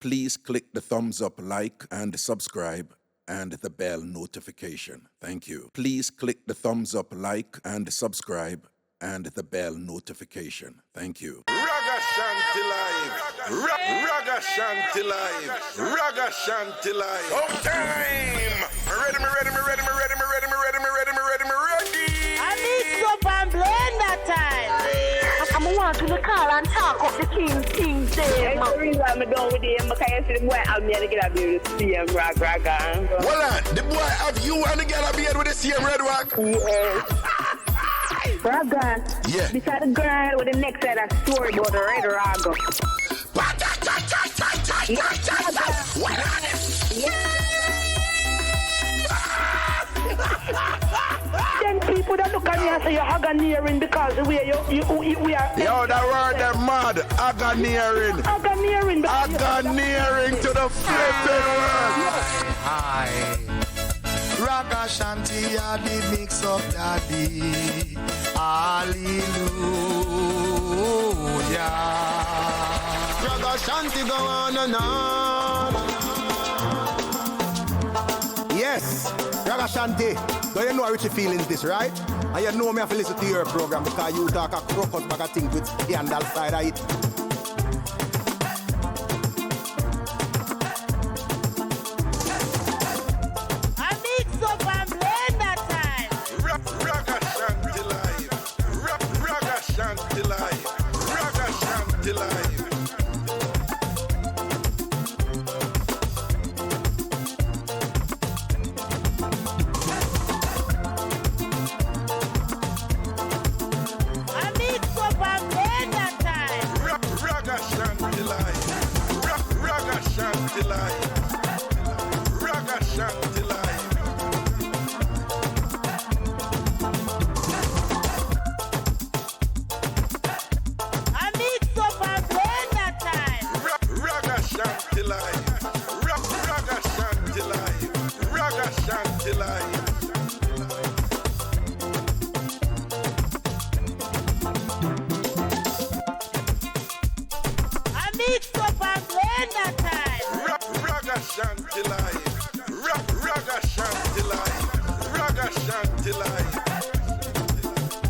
Please click the thumbs up, like, and subscribe, and the bell notification. Thank you. Please click the thumbs up, like, and subscribe, and the bell notification. Thank you. Ragashanti live. Ragashanti live. Ragashanti live. Oh, time. Ready. I need Mixup and Blenda time. I'm want to call and talk of the King's Day. That's the reason I'm done with him, because I see the boy have me and the girl have me with the same Raga. Hold on. The boy have you and the girl have beard with the same red rock? Yes. Raga. Yeah. Beside the girl with the next side of story about the red Raga. Then people that look at me and say you're aganeering because the way we are. Yo, that word them mad. Aganeering. Aganeering to the flipping world. Hi. Ragashanti, I the Mixup daddy. Hallelujah. Ragashanti go on and on. Yes, Ragashanti. Do you know how Richie feelings this, right? And you know me have to listen to your program because you talk a crocus bag of things with scandal side of it. Mixup and Blenda time. Ragashanti live. Ragashanti live. Ragashanti live. Mixup and Blenda time. Ragashanti live. Ragashanti live. Ragashanti live. Mixup and Blenda time. Ragashanti live. Ragashanti live. Ragashanti live. Mixup and Blenda time. Ragashanti live. Ragashanti live. Ragashanti live.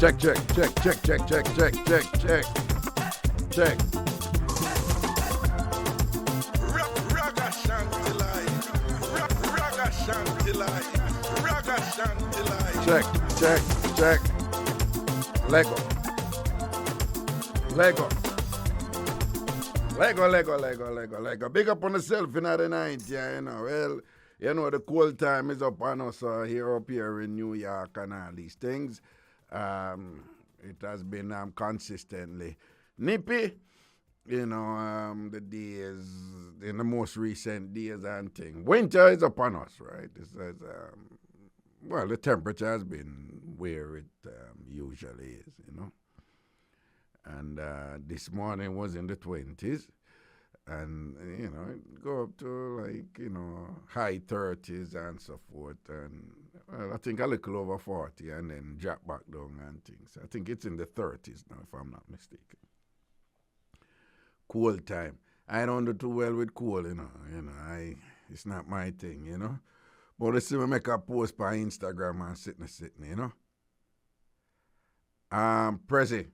Check. Ragashanti live. Ragashanti live. Ragashanti live. Check. Lego. Big up on yourself in the night, yeah, you know. Well, you know, the cold time is upon us here in New York and all these things. It has been consistently nippy, you know, the days, in the most recent days and things. Winter is upon us, right? Well, the temperature has been where it usually is, you know. And this morning was in the 20s. And, you know, it go up to like, you know, high 30s and so forth. And, well, I think a little over 40 and then drop back down and things. I think it's in the 30s now, if I'm not mistaken. Cold time. I don't do too well with cold, you know. It's not my thing, you know. But I see me make a post by Instagram and sitting, you know. Prezi.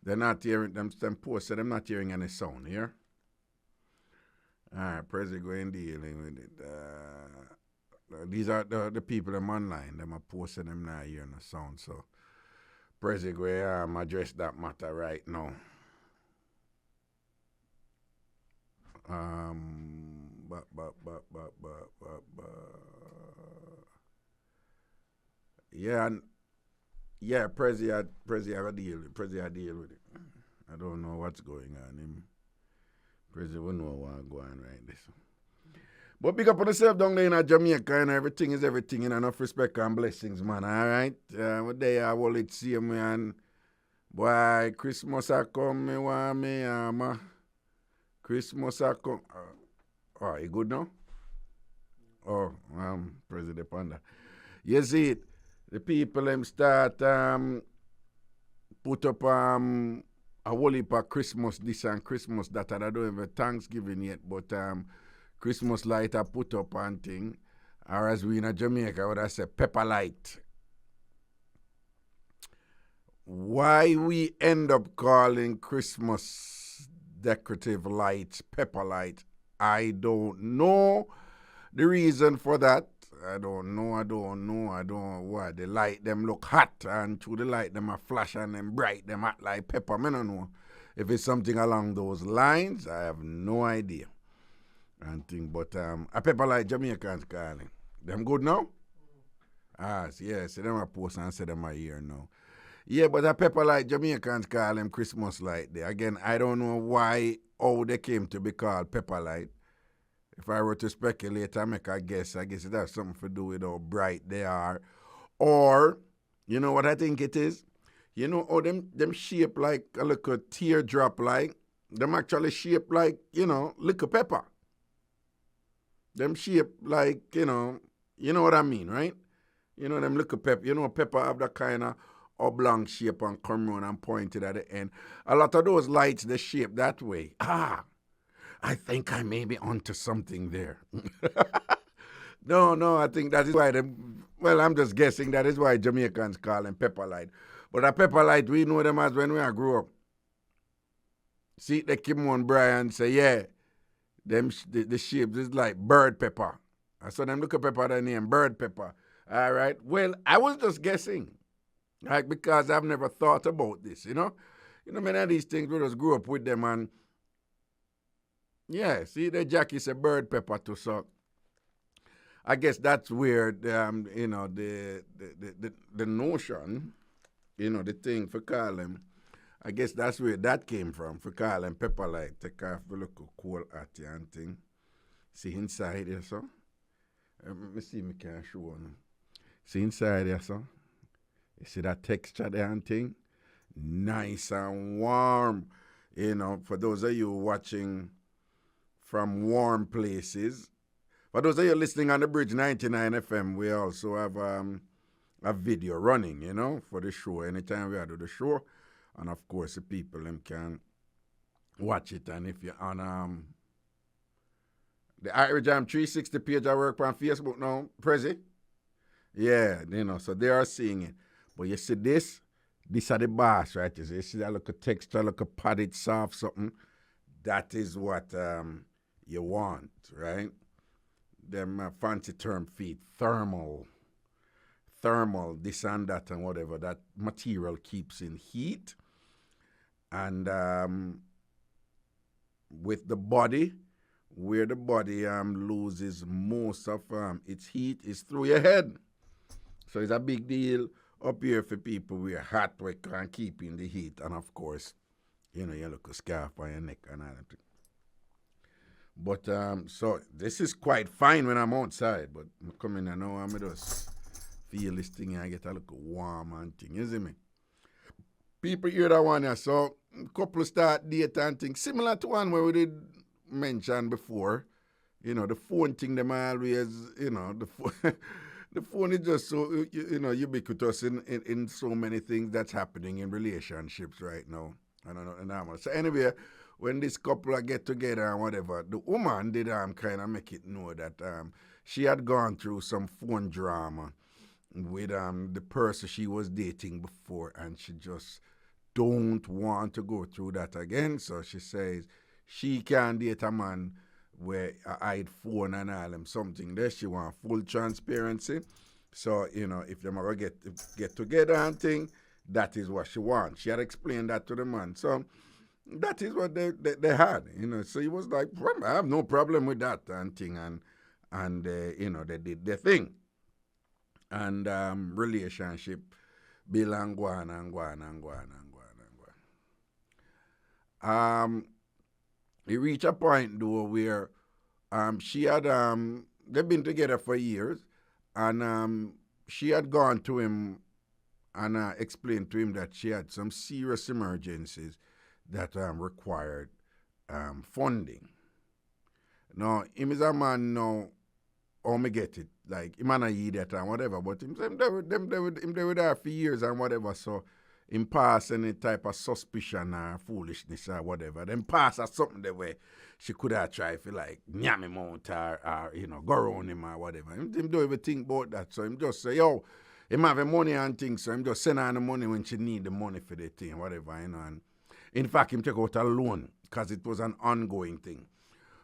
They're not hearing them posts, so they're not hearing any sound here. All right, Prezi going dealing with it. These are the people them online. Them are posting them not hearing the sound. So Prezi going address that matter right now. Yeah, Prezi had a deal with it. I don't know what's going on. Prezi will know what's going on right this. But big up on yourself down there in Jamaica, and everything is everything, and enough respect and blessings, man, all right? What day I will it see me, and boy, Christmas a come, me want me, Christmas a come. Oh, you good now? Oh, President Panda. You see it, the people them start put up a whole heap of Christmas this and Christmas that, and I don't have a Thanksgiving yet, but Christmas light I put up and thing, or as we in Jamaica, what I say, pepper light. Why we end up calling Christmas decorative lights pepper light, I don't know the reason for that. I don't know why. The light them look hot and through the light them a flash and them bright, them hot like pepper. I don't know. If it's something along those lines, I have no idea. And thing, but a pepper light Jamaicans calling. Them good now? Yeah, see them a post and say them a here now. Yeah, but a pepper light Jamaicans call them Christmas light there. Again, I don't know how they came to be called pepper light. If I were to speculate, I make a guess. I guess it has something to do with how bright they are. Or, you know what I think it is? You know how them shape like a little teardrop like? Them actually shape like, little pepper. Them shape like, you know what I mean, right? You know them little pepper. Pepper have that kind of oblong shape and come round and pointed at the end. A lot of those lights, they shape that way. I think I may be onto something there. No, I think that is why I'm just guessing that is why Jamaicans call them pepper light. But a pepper light, we know them as when we grew up. See, they keep on Brian say, yeah, the shape is like bird pepper. I saw them look at pepper, the name bird pepper. All right. Well, I was just guessing, like, because I've never thought about this, many of these things we just grew up with them and yeah, see, the Jackie said bird pepper too, so I guess that's where the notion, the thing for calling, I guess that's where that came from, for calling pepper light. Take off the look cool at you and thing. See inside here, so. Let me see me can show you. See inside here, so. You see that texture there and thing? Nice and warm. For those of you watching from warm places. For those of you listening on the Bridge 99 FM, we also have a video running, for the show. Anytime we do the show, and of course the people them can watch it. And if you're on the IrieJam 360 page I work on Facebook now, Prezi, yeah, so they are seeing it. But you see this are the bars, right? You see that look a texture, look a padded soft something. That is what you want, right? Them fancy term feet, thermal, this and that and whatever. That material keeps in heat. And with the body, where the body loses most of its heat is through your head. So it's a big deal up here for people who are hot, we can't keep in the heat. And of course, you look a scarf on your neck and all that. But so this is quite fine when I'm outside, but I come in and now I'm just feel this thing and I get a little warm and thing, you see me? People hear that one here, so couple start date and things, similar to one where we did mention before, the phone thing, them always, the phone, the phone is just so, ubiquitous in so many things that's happening in relationships right now. I don't know. So anyway, when this couple get together and whatever, the woman did kind of make it know that she had gone through some phone drama with the person she was dating before, and she just don't want to go through that again. So she says she can't date a man where I hide phone and all them something there. She want full transparency. So, if them ever get together and thing, that is what she wants. She had explained that to the man. So that is what they had, So he was like, well, I have no problem with that and thing. And they did their thing. And relationship bill and go on. He reached a point though where she had they've been together for years, and she had gone to him and explained to him that she had some serious emergencies that required funding. Now, him is a man now, how me get it, like, him and I eat that and whatever, but him say they were there for years and whatever, so him pass any type of suspicion or foolishness or whatever. Then pass or something the way she could have tried to like nyam him out or go around him or whatever. Him don't even think about that. So him just say, yo, him have the money and things, so him just send her the money when she need the money for the thing, whatever, And in fact, him take out a loan because it was an ongoing thing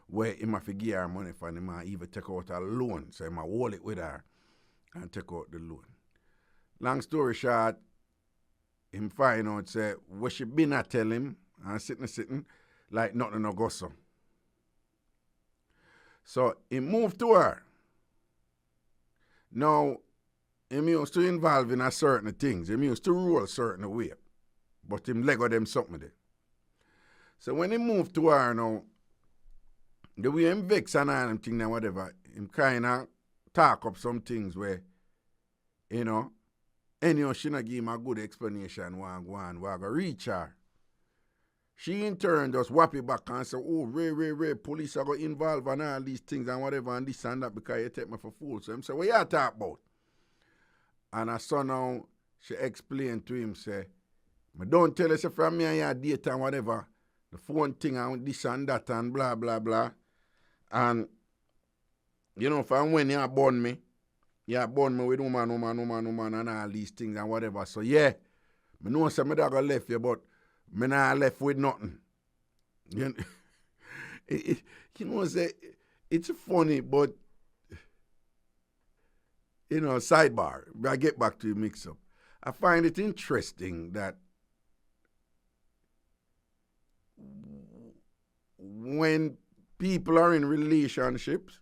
where him have to give her money for him and even take out a loan. So him hold it with her and take out the loan. Long story short, him find out, say, what she been a tell him, and sitting, like nothing no go so. So he moved to her. Now, him used to involve in a certain things. Him used to roll a certain way. But him lego them something there. So when he moved to her now, the way him vex and all them things and whatever, him kind of talk up some things where, anyhow, she not give him a good explanation why go reach her. She in turn just whap it back and say, oh, Ray, police are going to involve in all these things and whatever and this and that because you take me for fool. So him say, what you talk about? And I saw now, she explained to him, say, I don't tell you say from me and your data and whatever, the phone thing and this and that and blah, blah, blah. And, from when you born me with woman and all these things and whatever. So, yeah, I know some of that got left you, but I not left with nothing. Say, it's funny, but, sidebar, I get back to the Mixup. I find it interesting that when people are in relationships,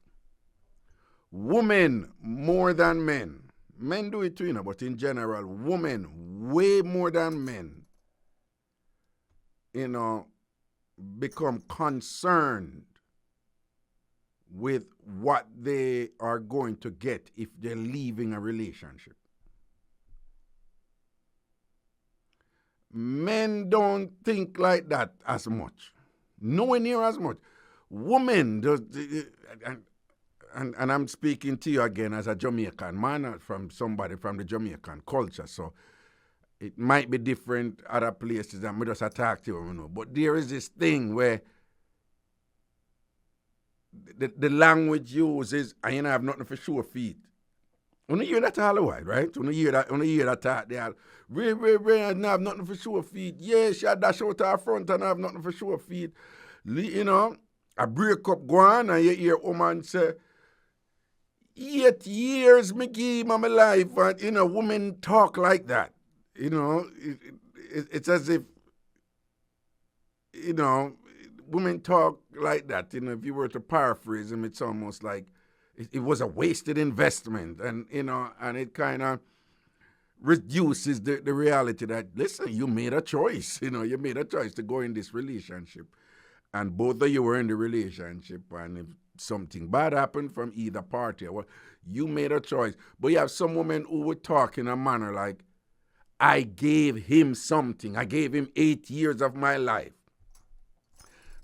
women more than men. Men do it too, but in general, women way more than men, become concerned with what they are going to get if they're leaving a relationship. Men don't think like that as much. Nowhere near as much. Women, and I'm speaking to you again as a Jamaican man, from somebody from the Jamaican culture, so it might be different other places and we just attack you, But there is this thing where the language used is, and you have nothing for sure feet. When you hear that all the while, right? When you hear that talk, they all, Ray, I don't have nothing for sure feet. Yeah, she had dash out her front and I have nothing for sure feet. A breakup go on and you hear woman say, 8 years me give my life, and women talk like that. It's as if, women talk like that. If you were to paraphrase them, it's almost like it was a wasted investment, and and it kind of reduces the reality that, listen, you made a choice. You made a choice to go in this relationship, and both of you were in the relationship, and if something bad happened from either party, well, you made a choice. But you have some women who would talk in a manner like, I gave him something. I gave him 8 years of my life.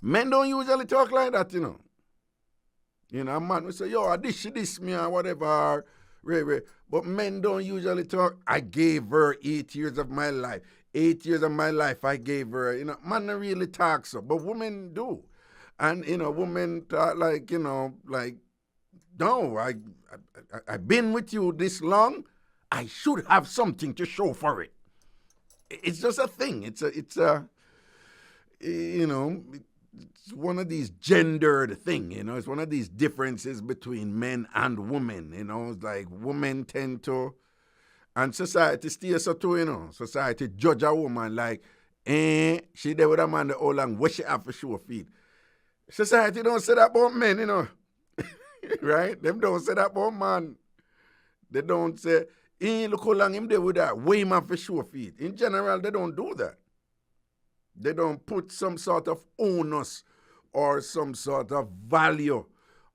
Men don't usually talk like that, a man will say, yo, I dish me or whatever, Ray. But men don't usually talk, I gave her 8 years of my life. 8 years of my life I gave her. Man don't really talk so, but women do. And, women talk like, no, I've been with you this long. I should have something to show for it. It's just a thing. It's one of these gendered thing, It's one of these differences between men and women, It's like women tend to, and society stays so too, Society judge a woman like, she there with a man all long, what she have for sure feet. Society don't say that about men, Right? Them don't say that about man. They don't say, look how long him there with that, way man for sure feet. In general, they don't do that. They don't put some sort of onus or some sort of value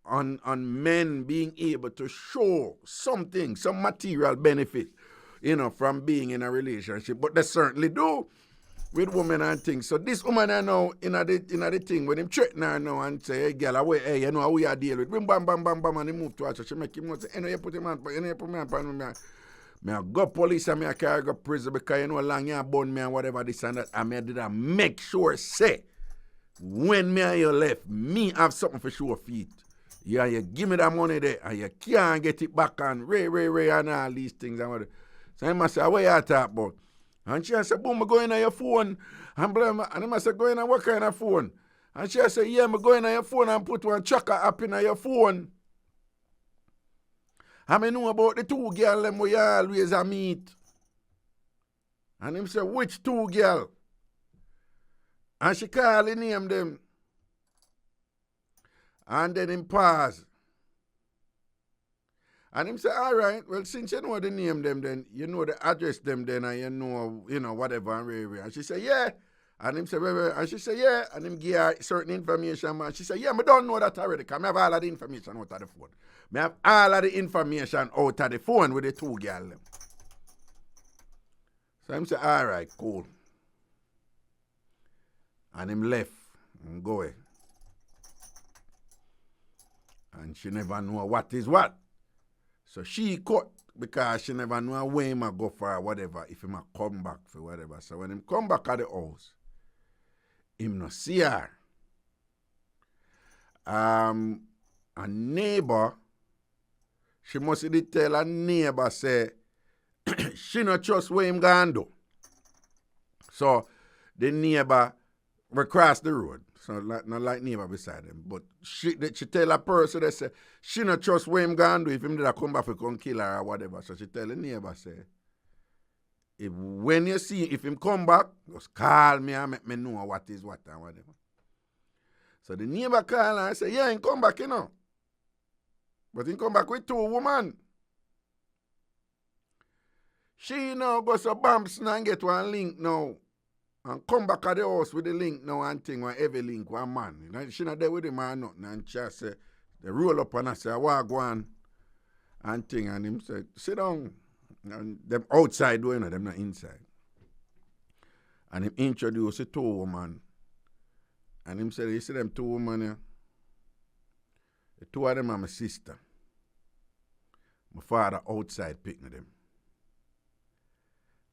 on men being able to show something, some material benefit, from being in a relationship. But they certainly do with women and things. So this woman I know in the thing when him threaten her now and say, hey girl, hey, how we are dealing with? Bam, bam, bam, bam, and he move to her. So she make him say, you put him on, Me a go police and me a carry go prison because you know long you burn me and whatever this and that. And me a did a make sure say when me and you left, me have something for sure feet. Yeah, you give me that money there and you can't get it back and Ray and all these things and whatever. So I must say, what you talk about? And she said, boom, I go in on your phone. And I must say, go in and what kind of phone? And she said, yeah, I go in on your phone and put one tracker app in on your phone. And I know about the two girls them we always a meet. And him say, which two girl? And she call the name them. And then him pause. And him say, all right, well, since you know the name them, then you know the address them, then and you know, whatever. And she say, yeah. And him say, and she say, yeah. And him give her certain information, man. She say, yeah, I don't know that already, because I have all of the information out of the phone. I have all of the information out of the phone with the two girls. So him say, all right, cool. And him left and go away. And she never know what is what. So she cut because she never know where him a go for whatever, if him a come back for whatever. So when him come back at the house, him no see her. A neighbor, she must tell a neighbor say, she not trust where him gone do. So the neighbor recross the road. So not like neighbor beside him. But she tell a person that say, she not trust where him gone do if him did a come back for come kill her or whatever. So she tell the neighbor say, when you see if him come back, just call me and make me know what is what and whatever. So the neighbor call her and say, yeah, he come back, you know. But he come back with two women. She now goes to Bamps and get one link now. And come back at the house with the link now and thing, one heavy link, one man. You know, she not there with him or nothing. And she say, they roll up and I say, I go on and thing. And him say, sit down. And them outside doing it, them not inside. And him introduce the two women. And him say, you see them two women here? The two of them are my sister. My father outside picking them.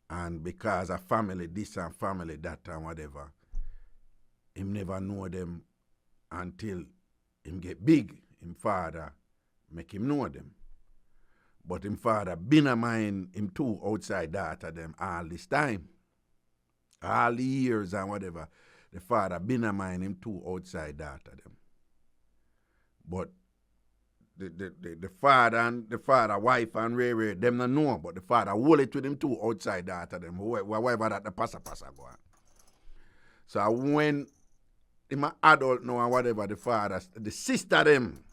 And because of family this and family that and whatever, him never know them until him get big. Him father make him know them. But him father been a mind him two outside daughter them all this time. All the years and whatever. The father been a mind him two outside daughter them. But the father and the father wife and Ray them not know, but the father hold it with him two outside daughter them, whatever that the passa go on. So when him an adult now and whatever, the father, the sister them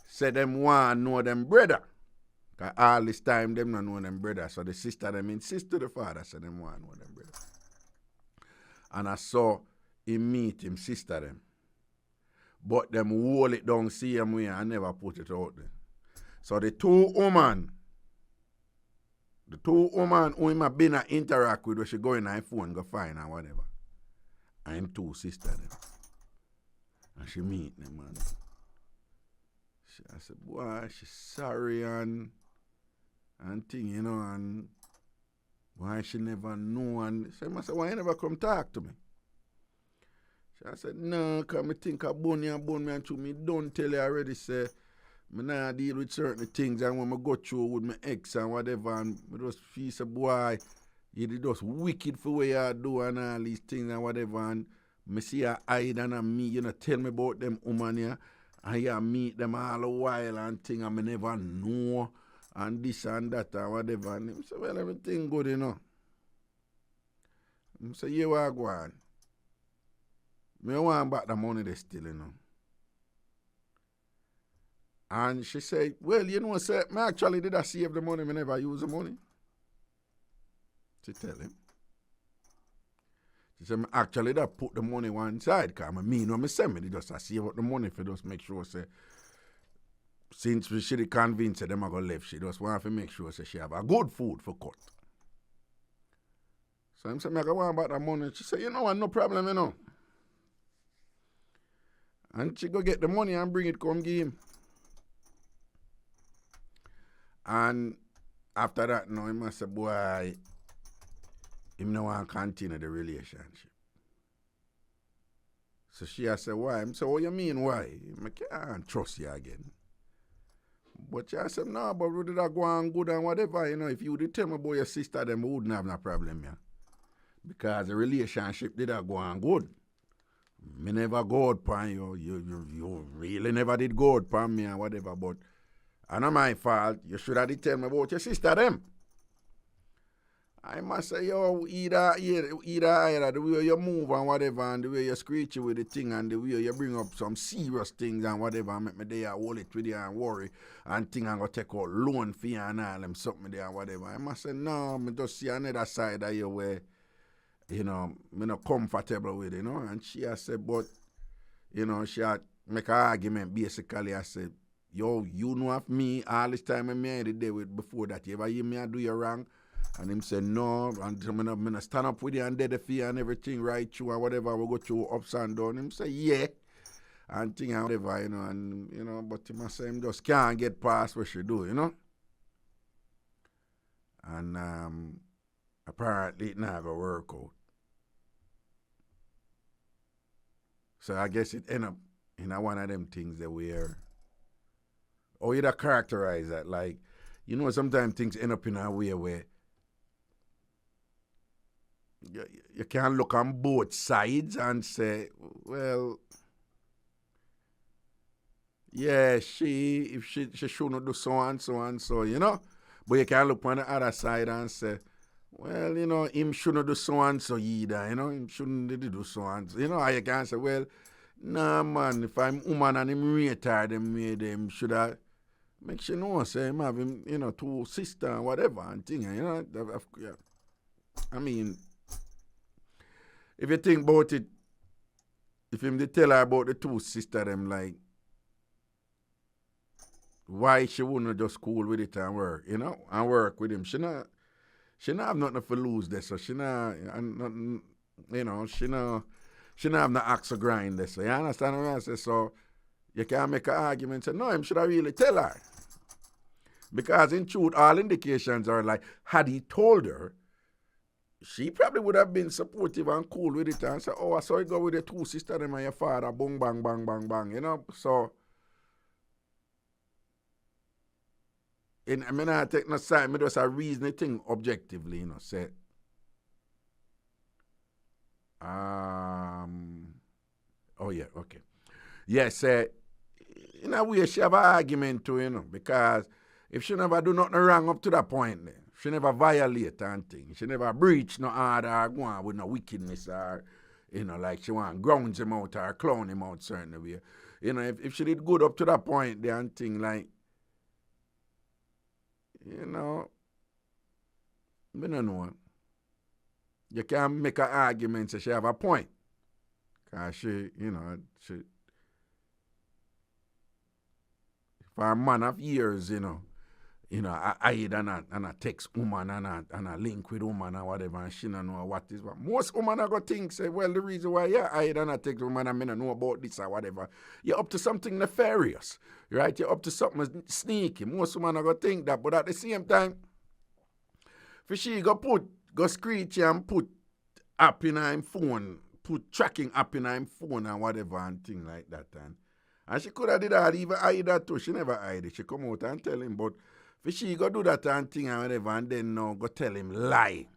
said them want know them brother. Because all this time them not know them brother. So the sister them insist to the father said them want know them brother. And I saw him meet him sister them. But them hold it down same way and never put it out there. So the two women who him have been interact with, where she go in her phone, go find her, whatever. And him two sister them. And she meet them, man. I said, boy, she's sorry and thing, you know, and why she never know. And I said, why you never come talk to me? I said, no, because I think I bone me and to me. Don't tell you already, say, I not deal with certain things and when I go through with my ex and whatever, and I just feel, say, boy, you did just wicked for what you do and all these things and whatever, and I see you hide and me, you know, tell me about them woman here, and you meet them all a while and thing, and I never know, and this and that and whatever, and I say, well, everything good, you know. I say, you are going. I want back the money they still, you know. And she said, well, you know, say, I actually did I save the money, I never use the money. She tell him. She said, I actually did put the money one side, because I mean, when I send me, just I save up the money for just make sure, say, since she did convince her, them I go left, she just want to make sure, say, she have a good food for cut. So I said, I want back the money. She said, you know what, no problem, you know. And she go get the money and bring it come give him. And after that, no, he must say, boy, him no want to continue the relationship. So she has said, why? I said, what you mean, why? I can't trust you again. But she said, no, but we did that go on good and whatever, you know, if you did tell me about your sister, then we wouldn't have no problem, yeah. Because the relationship did that go on good. Me never go out pan you. You really never did go out pan me and whatever, but I know my fault. You should have tell me about your sister, them. I must say, yo, either the way you move and whatever, and the way you screech with the thing, and the way you bring up some serious things and whatever, and make me there hold it with you and worry, and think I'm going to take out loan for you and all them something there and whatever. I must say, no, me just see another side of you where, you know, me not comfortable with it, you know. And she has said, but, you know, she had make an argument basically. I said, yo, you know of me all this time I made the day with before that. You ever hear me do you wrong? And him said, no, and I'm going to stand up with you and dead the fear and everything right through and whatever, we go through ups and downs. Him say, yeah, and thing and whatever, you know, and, you know, but him say him just can't get past what she do, you know. And apparently it not going to work out. So I guess it end up in one of them things that where, or you'd characterize that, like, you know, sometimes things end up in a way where you can look on both sides and say, well, yeah, if she shouldn't do so and so and so, you know. But you can look on the other side and say, well, you know, him shouldn't do so and so either, you know, him shouldn't do so and so. You know, you can say, well, nah, man, if I'm woman and him retard, them should have make sure know, say him have him, you know, two sister and whatever and thing, you know. Yeah. I mean, if you think about it, if him they tell her about the two sister, them like, why she wouldn't just cool with it and work, you know, and work with him. She not have nothing to lose there, so she not, and you know, she not have no axe to grind there. So you understand what I say? So you can make an argument and say, no, him should have really tell her. Because in truth, all indications are like, had he told her, she probably would have been supportive and cool with it and say, oh, I saw you go with your two sisters and your father, boom, bang, bang, bang, bang, you know? So, I mean, I take no side, I just a reasoning thing objectively, you know, say, oh yeah, okay. Yes, in a way, she have an argument too, you know, because if she never do nothing wrong up to that point, then she never violate and thing. She never breach no order or go on with no wickedness or, you know, like she want ground him out or clown him out certain way. You know, if she did good up to that point there and thing like, you know, I don't know. You can make an argument so she have a point. Because she, you know, for a man of years, you know, I hide and I text woman and I link with woman and whatever, and she don't know what is what. Most women are going to think, say, well, the reason why you hide and I text woman and I don't know about this or whatever, you're up to something nefarious, right? You're up to something sneaky. Most women are going to think that, but at the same time, for she go screech and put app in her phone, put tracking app in her phone and whatever and thing like that. And she could have did that, even hide that too. She never hide it. She come out and tell him, but if she go do that and thing and whatever, and then no go tell him lie.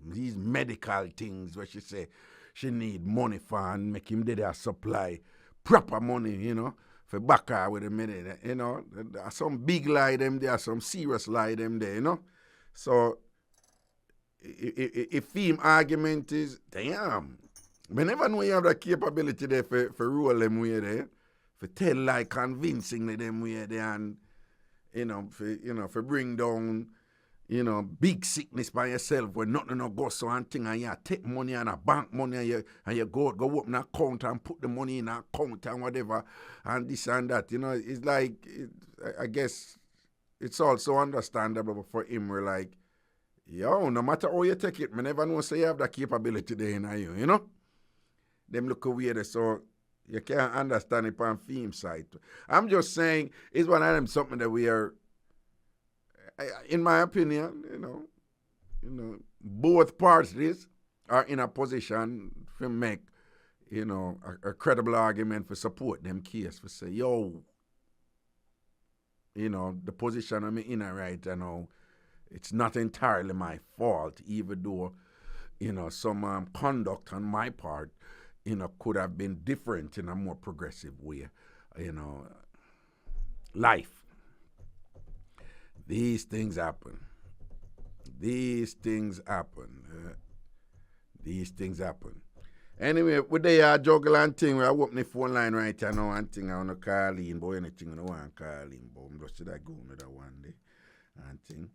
These medical things where she say she need money for and make him there supply proper money, you know, for back her with the money, you know. There are some big lie them there, some serious lie them there, you know. So if theme argument is, damn, we never know you have the capability there for roll them way there. For tell like convincingly them way there and for bring down, big sickness by yourself where nothing no go so and thing and you take money and a bank money and you go open an account and put the money in an account and whatever and this and that. It's like I guess it's also understandable for him we're like, yo, no matter how you take it, I never know say you have the capability there in you, you know? Them look weird so you can't understand it on theme side. I'm just saying it's one of them something that we are in my opinion, both parties are in a position to make, a credible argument for support them case for say, yo, the position I'm in right now, it's not entirely my fault, even though, some conduct on my part, could have been different in a more progressive way, life. These things happen. These things happen. Anyway, with the juggle and thing, we are opening the phone line right now and thing I want to call in, but anything I want to call in, but I'm just should I go another one day and thing.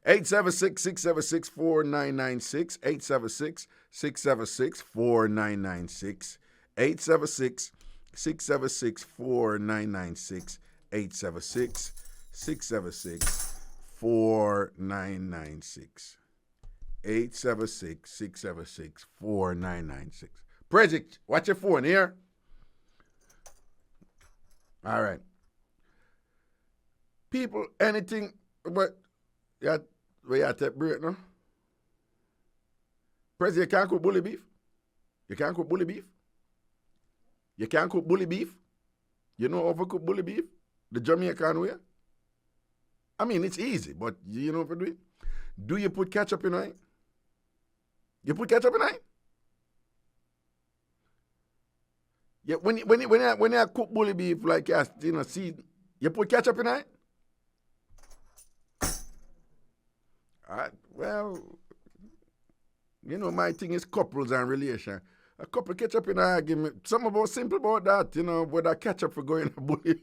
876-676-4996, 876-676-4996, 876-676-4996, 876-676-4996. 876-676-4996. Project, watch your phone here. All right. People, anything, but we have to take break now. President, you can't cook bully beef. You can't cook bully beef. You can't cook bully beef. You know overcook bully beef? The Jamaican way? I mean, it's easy, but you know what to do it? Do you put ketchup in it? You put ketchup in it? Yeah, when you cook bully beef, like, see, you put ketchup in it? Well, my thing is couples and relation. A couple ketchup in an argument. Some of us simple about that, with a ketchup for going to bully.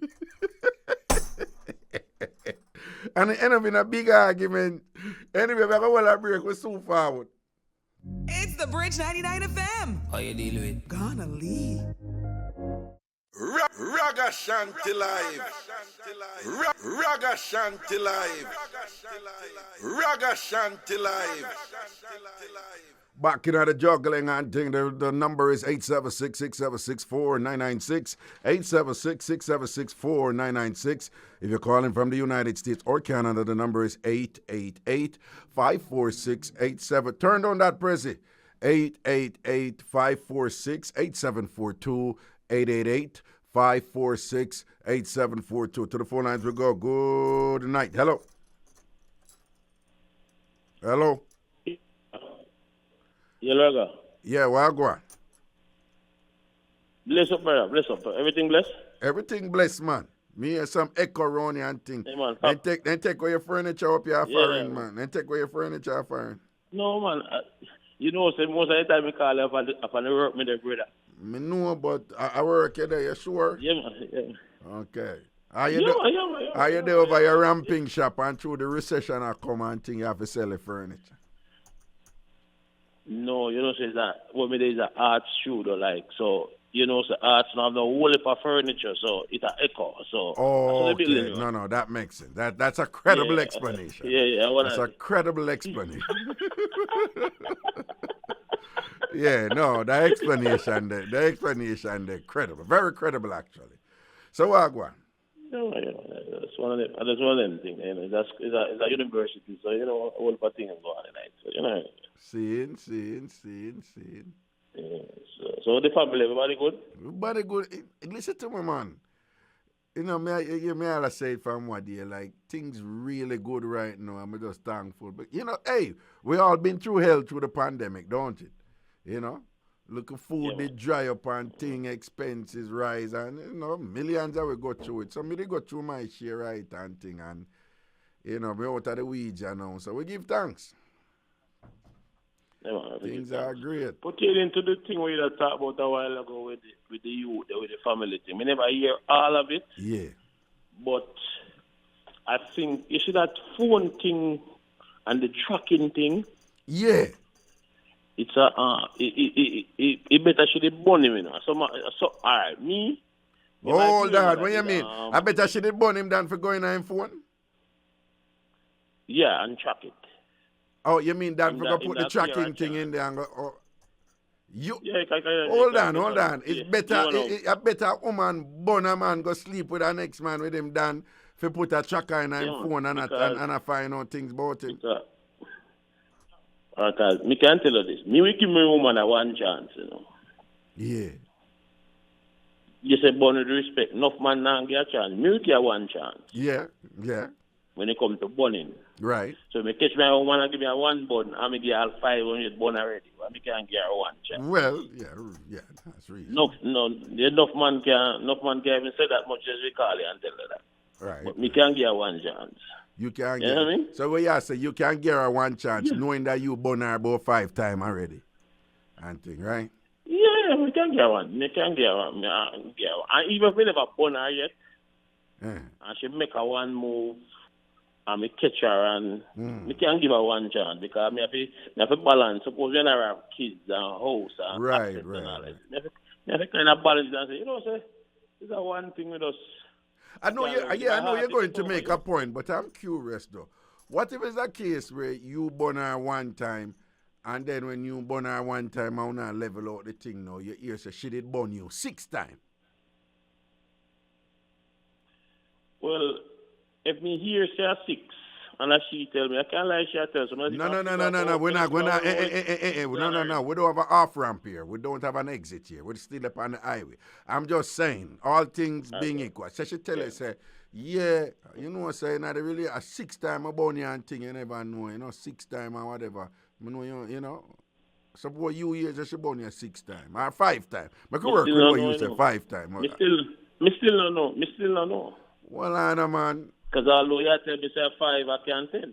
And it end up in a big argument. Anyway, we have a well break. We're so forward. It's the Bridge 99 FM. How you deal with it? Gonna leave. Ragashanti live. Ragashanti live. Ragashanti live. Back in the juggling and thing, the number is 876-676-4996, 876-676-4996. If you're calling from the United States or Canada, the number is 888-546-87. Turn on that, Prezi. 888-546-8742, 888-546-8742. To the phone lines we go. Good night. Hello. Hello. Yeah, Raga. Yeah, well, go on. Bless up, brother. Bless up. Everything blessed? Everything blessed, man. Me and some echo around you and thing. Hey, man. Then take away your furniture up your foreign, man. Then take away your furniture up foreign. No, man. Say most of the time I call you up on the work, me there, brother. Me know, but I work you there, you sure? Yeah, man. Yeah. Okay. Are you there over your ramping shop and through the recession I come and thing you have to sell the furniture? No, say that. What me there is an art studio, like, so, so arts don't have no whole heap of furniture, so it's an echo, so. Okay. No, that makes sense. That's a credible explanation. Yeah. That's a credible explanation. Yeah, no, the explanation there, credible. Very credible, actually. So, what go on? No, that's one of them things. It's a university, so a whole lot of things go on tonight. So Seeing. Yeah, so the family, everybody good? Everybody good. Listen to me, man. Me all say it from what day, like, things really good right now. I'm just thankful. But, hey, we all been through hell through the pandemic, don't it? Look, food did dry up and thing, expenses rise, and, millions that we go through it. So, me they go through my share right and thing, and, we out of the weeds, so we give thanks. Yeah, man, things are great. Put it into the thing where you talked about a while ago with the youth, with the family thing. We never hear all of it. Yeah. But I think you see that phone thing and the tracking thing. Yeah. It's it better should have burn him, So all right, me. Hold on, what you mean? I better should have burn him than for going on phone? Yeah, and track it. Oh, you mean that we're going to put the tracking thing in there and go, hold on. It's better, a better woman burn a man go sleep with her next man with him than If you put a tracker in her Yeah, phone and I find out things about him. Because me can tell you this. Me will give my woman a one chance, you know. Yeah. You say born with respect. Enough man now get a chance. Me will give her one chance. Yeah, yeah. When it comes to burning. Right. So me catch my woman and give me a one bun, and me give her 500 bun already. But me can't give her one chance. Well, yeah, that's reason. No, enough man can even say that much as we call it and tell her that. Right. But me can't give her one chance. You can You get know what I mean? So what you say, you can give her one chance knowing that you born her about 5 times already. And thing, right? Yeah, we can get one. Me can get one. And even if we never born her yet, and she make her one move, and me catch her and me can give her one chance because me have to balance. Suppose when I have kids and house and right. and all that. Me have to kind of balance and say, you know, say, this is one thing with us. I know you're going to make a point, but I'm curious though. What if it's a case where you born her one time, and then when you born her one time, I wanna level out the thing now, your ear says she did born you 6 times? Well, if me hear say a 6, and she tell me, I can't lie, she tell somebody. No. We're not. No. We don't have an off ramp here. We don't have an exit here. We're still up on the highway. I'm just saying, all things being equal. So she tell us, say, yeah, you know, saying that really a 6 time about you and thing, you never know, you know, 6 time or whatever. You know. Suppose you hear that she born you 6 time or 5 time. I could work with what you say 5 time. Me still don't know. Well, I know, man. Because although you tell me say 5, I can't tell.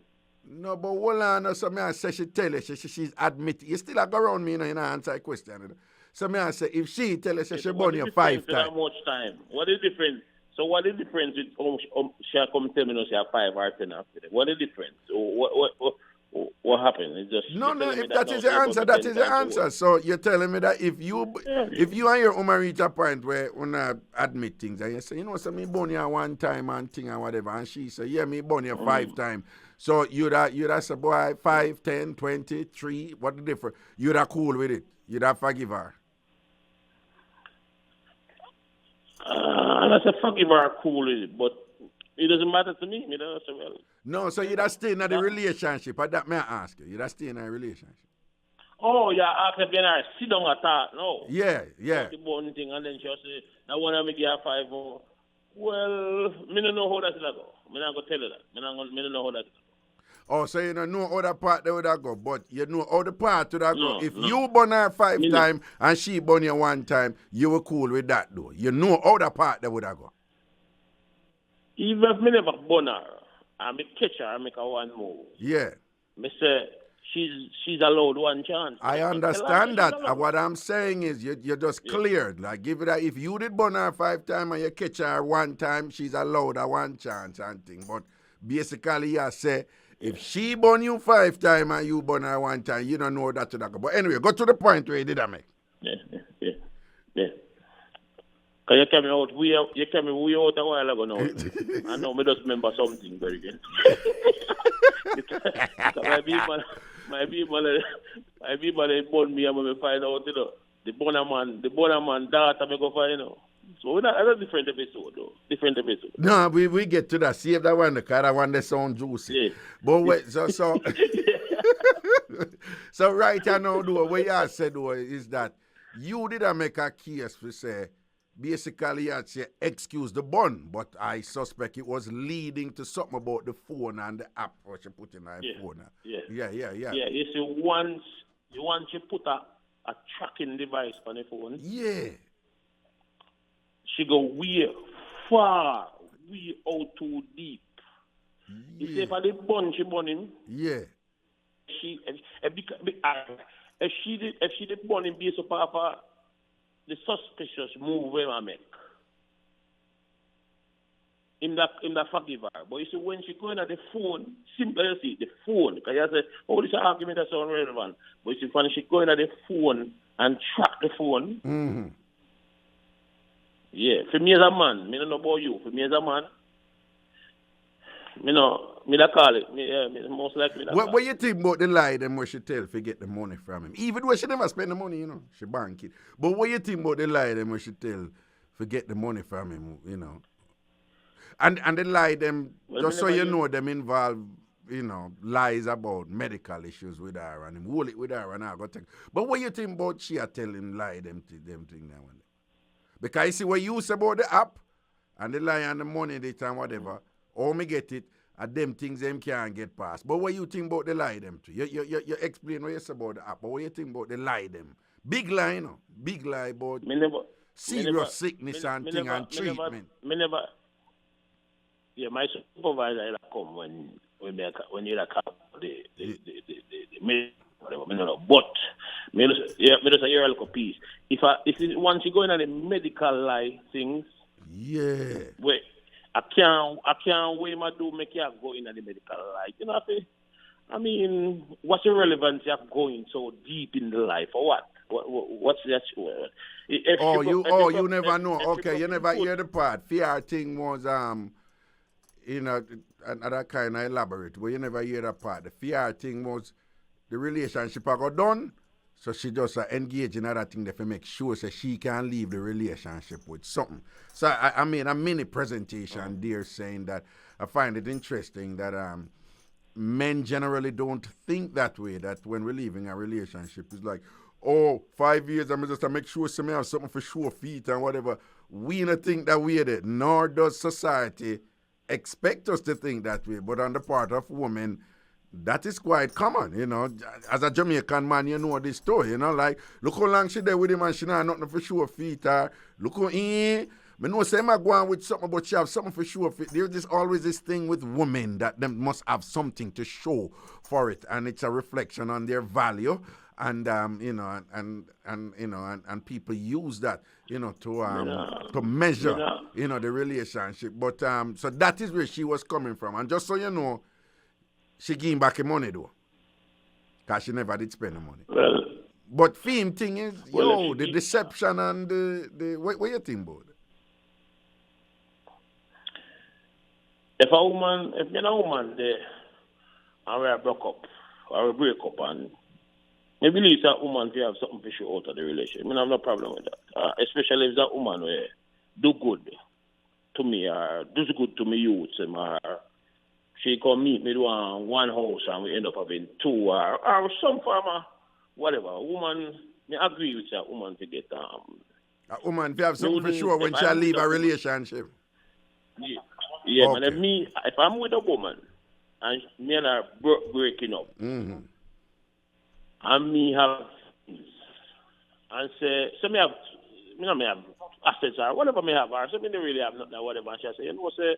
No, but hold on, so me I say she tell you, she's admitting. You still go around me, you know answer a question. You know? So me I say, if she tell you, she born you 5 times. How much time? What is the difference? So what is the difference with she come tell me no, she have 5 or 10 after that? What is the difference? What happened? It's just no. If that is the answer, that is the answer. So you're telling me that if you and your woman reach a point where you not admit things, and you say, you know, so me born you 1 time and thing and whatever, and she say, yeah, me born you 5 times. So you'd say, boy, 5, 10, 20, 3, what the difference? You'd have cool with it. You'd have forgive her. And I said, forgive her cool with it, but it doesn't matter to me. You know, so well. No, so you'd have stayed in the relationship. But that may I ask you. You'd have stayed in a relationship. Oh, yeah, after being her sit down and talk, no. Yeah. The bone thing, and then she'll say, now when I make her 5 more. Well, me don't know how that's going to go. Me not going to tell you that. Me don't know how that's going to go. Oh, so you don't know how that part they would have go, but you know how the part would have go. If you born her 5 times and she born you 1 time, you were cool with that though. You know how the part they would have go. Even if me never born her, I make catch her, I make her 1 move. Yeah. Me say, she's allowed 1 chance. I understand that. What I'm saying is you're just cleared. Like give it that if you did born her 5 times and you catch her 1 time, she's allowed a 1 chance and thing. But basically you say if she born you 5 times and you born her 1 time, you don't know that to that go. But anyway, go to the point where you did I make. Yeah. Because you came out way out a while ago now. I know me just remember something very good. My people they born me and when we find out, you know, the born man daughter me go find, you know. So that's a different episode though. No, we get to that. Save that one because that one that sound juicy. Yeah. But wait, so so right now though, what you said though is that you didn't make a case to say basically you had to excuse the bun, but I suspect it was leading to something about the phone and the app what you put in her phone. Yeah. Yeah, you see once you put a tracking device on the phone. Yeah. She go way far, way out too deep. Yeah. You see if I did bun, she bun him. Yeah. If she did bun him based upon the suspicious move where I make. In that forgive her. But you see, when she going at the phone, simple you see, the phone, because you say, oh, this argument that's so relevant. But you see, when she going at the phone and track the phone, yeah, for me as a man, me don't know about you, for me as a man, me that call it, me most likely that What you think about the lie them where she tell to get the money from him? Even though she never spend the money, you know, she bank it. But what you think about the lie them where she tell to get the money from him, you know? And they lie them, Well, just so whenever you you- know, them involve, lies about medical issues with her and him hold it with her and I go take. But what you think about she are telling lie them thing now and then? Because you see what you say about the app and the lie and the money they and whatever, or me get it, and them things them can't get past. But what you think about the lie them too? You explain what you say about the app, but what you think about the lie them? Big lie, you know? Big lie about me never, serious sickness and thing and treatment. Me never. Yeah, my supervisor come when you come whatever. Me no, but me just a hear a little piece. If once you go in on the medical lie things, wait, I can't wait my do make you go in on the medical lie. You know, I mean, what's the relevance of going so deep in the life or what? What's that? You never know. Okay, you never hear the part. Fear thing was another kind of elaborate, but you never hear that part. The fear thing was the relationship I got done, so she just engage in other thing to make sure so she can leave the relationship with something. So I made a mini presentation there saying that I find it interesting that men generally don't think that way, that when we're leaving a relationship, it's like, 5 years, I'm just to make sure some have something for sure feet and whatever. We don't think that way, nor does society expect us to think that way. But on the part of women, that is quite common, As a Jamaican man, you know this story, like, look how long she there with him and she not nothing for sure feet. Look how me know say I'm going with something, but she have something for sure. There's just always this thing with women that them must have something to show for it, and it's a reflection on their value, and and people use that, to measure, the relationship. But so that is where she was coming from, and just so you know, she gave back the money though, cause she never did spend the money. Well, but theme thing is, the deception and the what you think about it? If you're a woman there, and we broke up, or we break up, and I believe that woman to have something to show out of the relationship. I have no problem with that. Especially if that woman do good to me, or does good to me youth, or she come meet me on one house and we end up having two, or some form of whatever. A woman, I agree with that woman to get a woman to have something for sure when she leave a relationship. Yeah, okay. Man, if I'm with a woman and me and her breaking up, and me have and say, so me have assets or whatever me have, or so me don't really have nothing or whatever, and she say, say,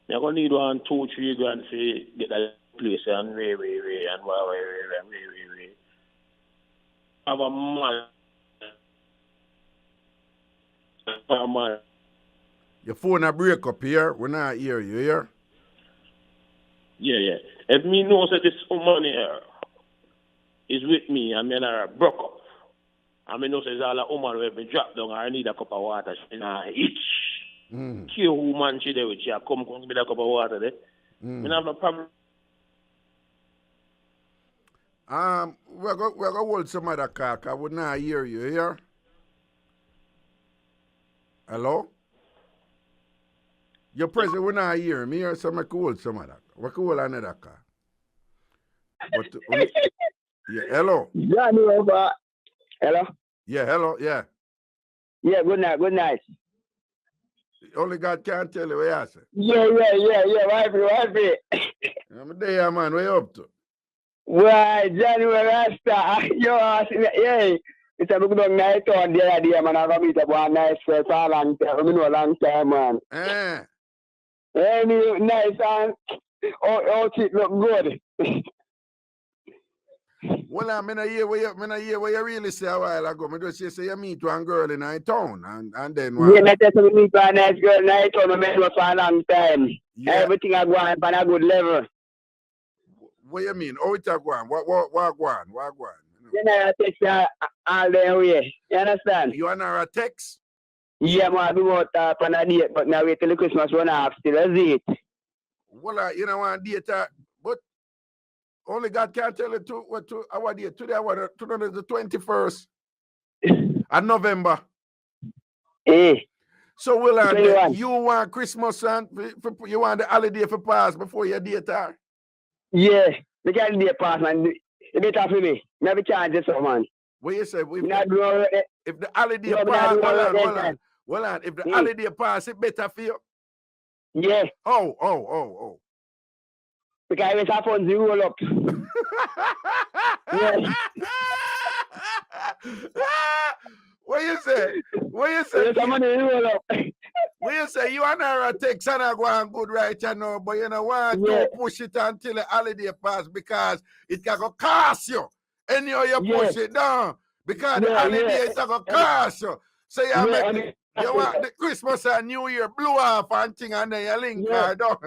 you're gonna need 1, 2, 3 grand to get that place and way, and way. Have a man. Your phone a break up here. We're not hear you here. Yeah. If me knows that this woman here is with me and me and her broke up, and me know that it's all a woman who have been dropped down, I need a cup of water, she not itch. She a woman, she there with she come give me that cup of water there. Me not have no problem. We're gonna hold some other car, I would not hear you here. Hello? Your president will not hear me or some could hold some of that. We could hold another car. But hello. Johnny over. Hello? Yeah, hello, yeah. Yeah, good night. Only God can tell you what you say. Yeah. Wifey. I'm there, man. What you up to? Why, Johnny Rasta. Yeah. It's a good night on the idea, man. I meet up one nice for a long time, man. Any nice and it look good. Well, I hear what you really say a while ago. I just say you meet one girl in our town and then one. Yeah, I tell you meet one nice girl in our town. I met her for a long time. Yeah. Everything I go on a good level. What you mean? How it go on? What go on? Then I text her all the way. You understand? You and her a text? Yeah, man, we want to on a date, but now wait till the Christmas run off, still a date. Well, you know, want to date her, but only God can tell you what to our date. Today, the 21st of November. Hey. So, well, you want Christmas and you want the holiday for pass before your date are? Yeah, the holiday pass, man. You better for me. Never charge this, man. What you say? If the holiday No, pass, hold on. If the holiday pass, it better for you? Yeah. Oh. Because it's a fun to roll up. Yeah. What you say? Somebody roll up. What you say? You and her take Sana go and good right now, but you know what? Don't push it until the holiday pass because it can go cost you. And you push it down because the holiday is going to cost you. So you want the Christmas and New Year blew off and thing and then you link her down.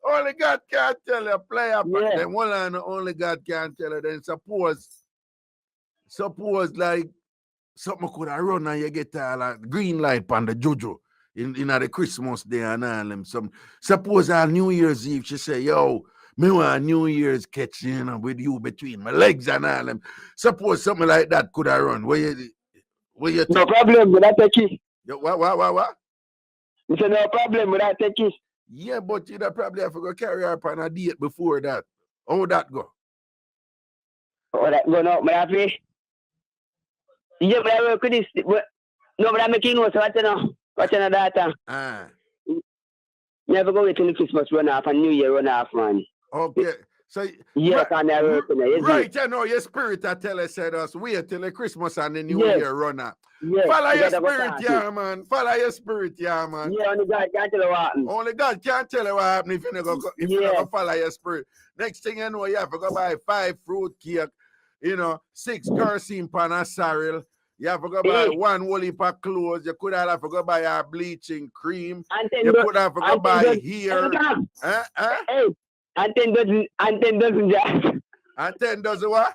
Only God can tell you, play up. Then one line, only God can tell you. Then suppose like something could have run and you get a green light on the juju in the Christmas day and all them. Suppose on New Year's Eve she say, yo, me want New Year's catch with you between my legs and all them. Suppose something like that could have run. Where you no problem with that take. What? You say no problem with that take. Yeah, but you probably have to go carry her up on a date before that. How that go? Oh, that go no, but I pay. Yeah, but I work with this. No, but I'm making no, so what's the data? You never go wait till the Christmas run off and New Year run off, man. Okay. So yes, and I work in it. Right, you know, your spirit I tell us said us wait till the Christmas and the New Year run off. Yes, follow your spirit, yeah, man. Follow your spirit, yeah, man. Yeah, only God can't tell you what happened. Only God can't tell you what happened if you never follow your spirit. Next thing you know, you have to go buy 5 fruit cake, 6 kerosene pan of sorrel. You have to go buy 1 whole heap of clothes. You could have to go buy a bleaching cream. You could have to go buy hair. Hey, and 10 dozen jars. And 10 dozen what?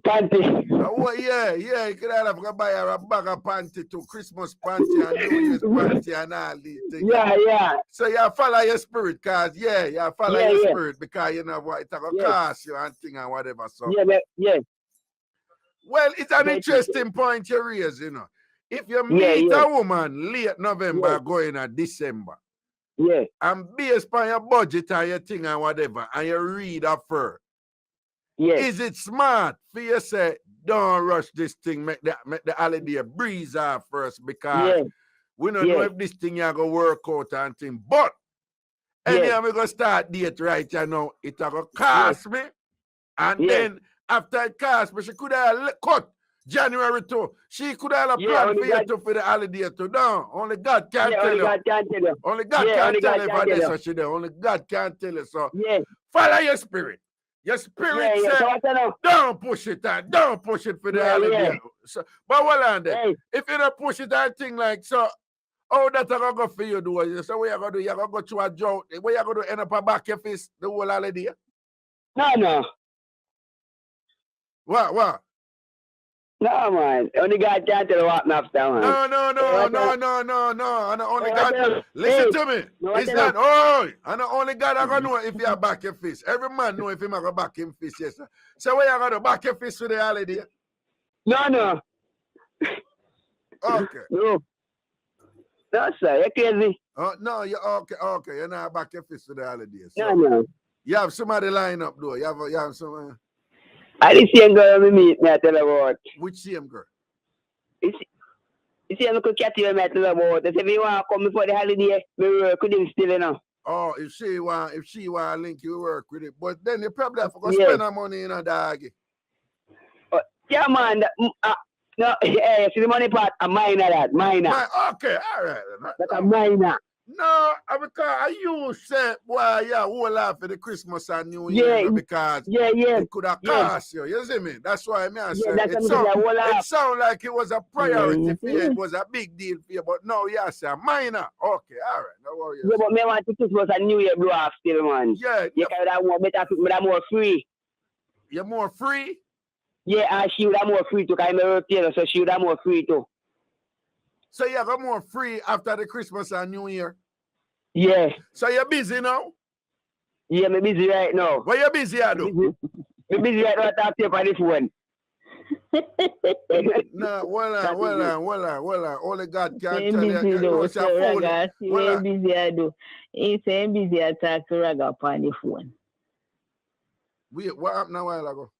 Panty. Oh, yeah. You could have to go buy a bag of panty too. Christmas panty and New Year's panty and all these things. Yeah. So you follow your spirit, cause you follow your spirit because you know what it's gonna cost you and thing and whatever. So yeah. Well, it's an interesting point you raise, If you meet a woman late November going to December, and based on your budget and your thing and whatever, and you read up her, is it smart for you to say, don't rush this thing, make the holiday breeze off first because we don't know if this thing you're going to work out and thing. But anyhow, we're going to start date right now, it's going to cost me. And then after it cost me, she could have cut January 2. She could have planned for you to for the holiday to down. Only God can tell you. Only God can tell you for this what she do. Only God can tell you. So follow your spirit. Your spirit says, don't push it on. Don't push it for the holiday. So, but hold on there. If you don't push it on thing like so, how that I go for you do? So what you going to do? You're going to go to a drought. What you going to end up a back your fist the whole holiday? No. What? No, man. Only God can't tell you what after, man. No. And only God. Listen to me. It's not. And only God are going to know if you back your fist. Every man know if he going to back him fist, yes, sir. So where you going to back your fist for the holiday? No. Okay. No, sir. You're crazy. No, you're okay. You're not back your fist for the holiday. So No. You have somebody line up, though. You have some... I the same girl we meet, me I tell you about. Which same girl? You see, I'm going to catch you, me I tell you about. If you want to come before the holiday, we work with him still, Oh, if she want to link you work with it. But then you probably have to go spend her money in a dog. Yeah, man. No, see the money part, a minor that. Okay, all right. That's a minor. No, because you said, well, whole lot for the Christmas and New Year because it could have cost you. You see me? That's why I said it sound like it was a priority for you. It was a big deal for you. But no, say minor. Okay, all right. No worries. Yeah, but me want to Christmas and New Year blow off still, man. Yeah. You can have more better, but I'm more free. You're more free? Yeah, and she would have more free too, because I'm a retailer, so she would have more free too. So you got more free after the Christmas and New Year? Yeah. So you're busy now? Yeah, I'm busy right now. What you busy at, though? I'm busy right now to talk to you on this one. No, well on. Only God can tell busy you. though, No, so Raga, see how busy I do. He's saying busy I talk to Raga upon the phone. Wait, what happened a while ago?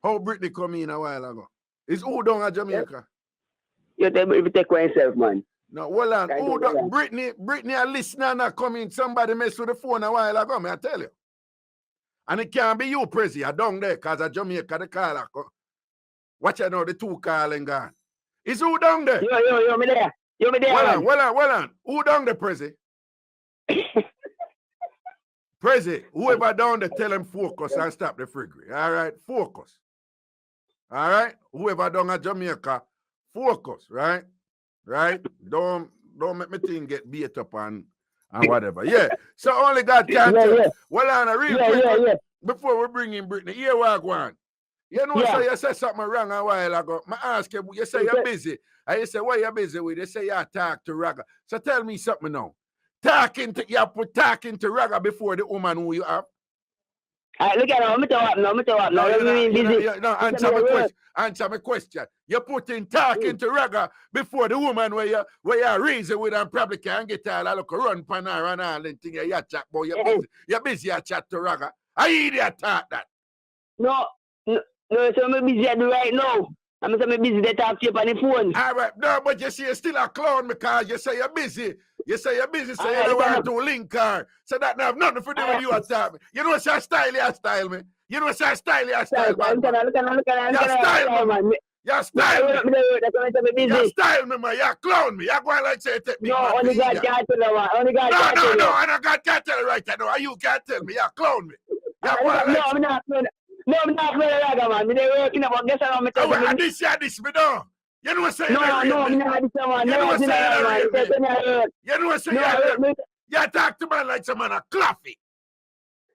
How Britney come in a while ago? Is who down at Jamaica? You take for yourself, man. No, well on. Who down? Britney a listener not coming. Somebody messed with the phone a while ago, I tell you. And it can't be you, Prezi. I down there because at Jamaica the caller. Watch out now, the two calling gone. Is who down there? Yo, me there. You me there. Well on. Who down there, Prezi? Prezi, whoever down there, tell him focus and stop the friggery. All right, focus. All right, whoever down at Jamaica, focus. Right. Don't make me thing get beat up and whatever. Yeah. So only God can tell. Yeah. Well on a real quick. Before we bring in Britney, here we go on. You know, so you said something wrong a while ago. I ask you say you're busy. And you say, what you busy with? You say you talk to Raga. So tell me something now. You put talking to Raga before the woman who you have. Look at him. No, answer my question. You're putting talking to Raga before the woman where you reason with and probably can't get all a look run pan her and all and thing you chat, but you're busy you chat to Raga. I idiot thought that. No, so I'm busy right now. I'm busy to talk to you on the phone. All right, no, but you see you're still a clown because you say you're busy. So you don't want to link her. So that have nothing to do with you at time. You know what's your style, you style me. You know what's your style, you style me. You style me, man. You clown me. You go like say take me. No, only God can't tell you, man. Only God can't tell you. No, I know God can't tell you right now. You can't tell me. You clown me. I'm not playing Raga, man. I'm working about guess I'm telling you. This, me no. You know what I'm saying? No, I'm not this one. You know what I'm saying? You know what I'm saying? You talk to man like some man a claffy.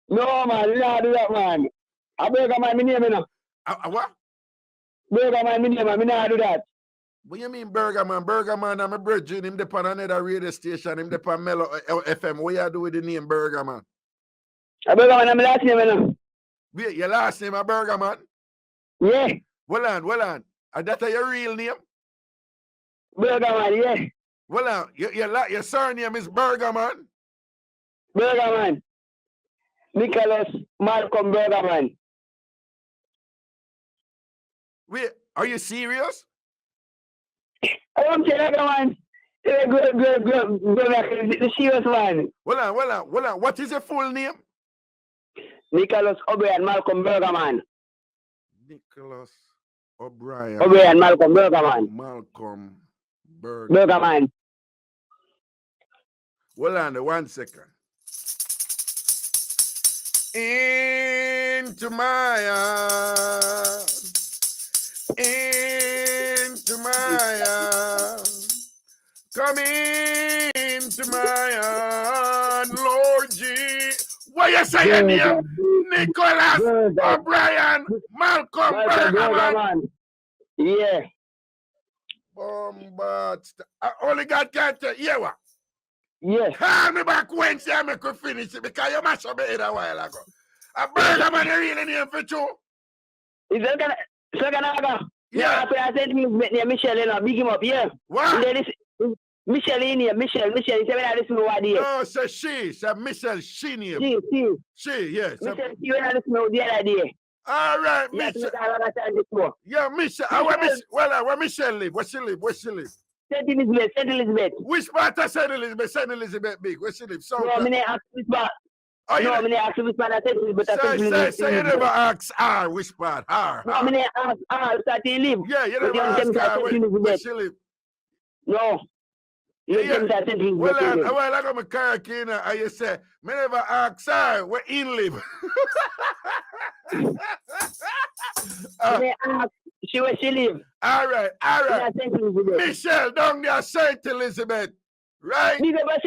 No, man, you don't do that, man. I Burger Man, my name, you know. What? Burger Man, my name, I don't do that. What you mean Burger Man? Burger Man, I'm a bridging him on another radio station, him on Mellow FM. What you do with the name Burger Man? Burger Man, I'm last name, you know. Wait, your last name a Burger Man? Yeah. Well on. And that's your real name? Burger Man, yeah. Well on, your surname is Burger Man? Burger Man. Nicholas Malcolm Burger Man. Wait, are you serious? I'm saying Burger Man. The serious man. Well on. What is your full name? Nicholas O'Brien Malcolm Burger Man. Nicholas O'Brien Malcolm Burger Man. Malcolm Burger Man. Well on, 1 second. Into my arms. Into my arms. Come into my arms, Lord Jesus. What you say your name? Nicholas O'Brien Malcolm Burger Man. Yeah. But only God can tell you what. Yeah. Call me back Wednesday and I could finish it because you mashed up my head a while ago. A Burger Man is really name for you. Is that gonna yeah. I sent me Michelle, you know, big him up, yeah. What? Michelle in here, Michelle, he said, I listen to what he is. No, so she, Michelle, she name. She, yes. Michelle, she went to listen to the other day. All right, Michelle. Yeah, Michelle. Where Michelle live? Where she live? St. Elizabeth. Which part of St. Elizabeth? St. Elizabeth big. Where she live? South. No, I ask which part. Oh, no, I ask which part of St. Elizabeth. Say you never ask her which part. Her. No, I ask her that he live. Yeah, you never ask her where she live. No. Well, I got my car in and you say, me never ask her where he live. She where she live. All right. Michelle down there, St. Elizabeth. Right? Nicholas.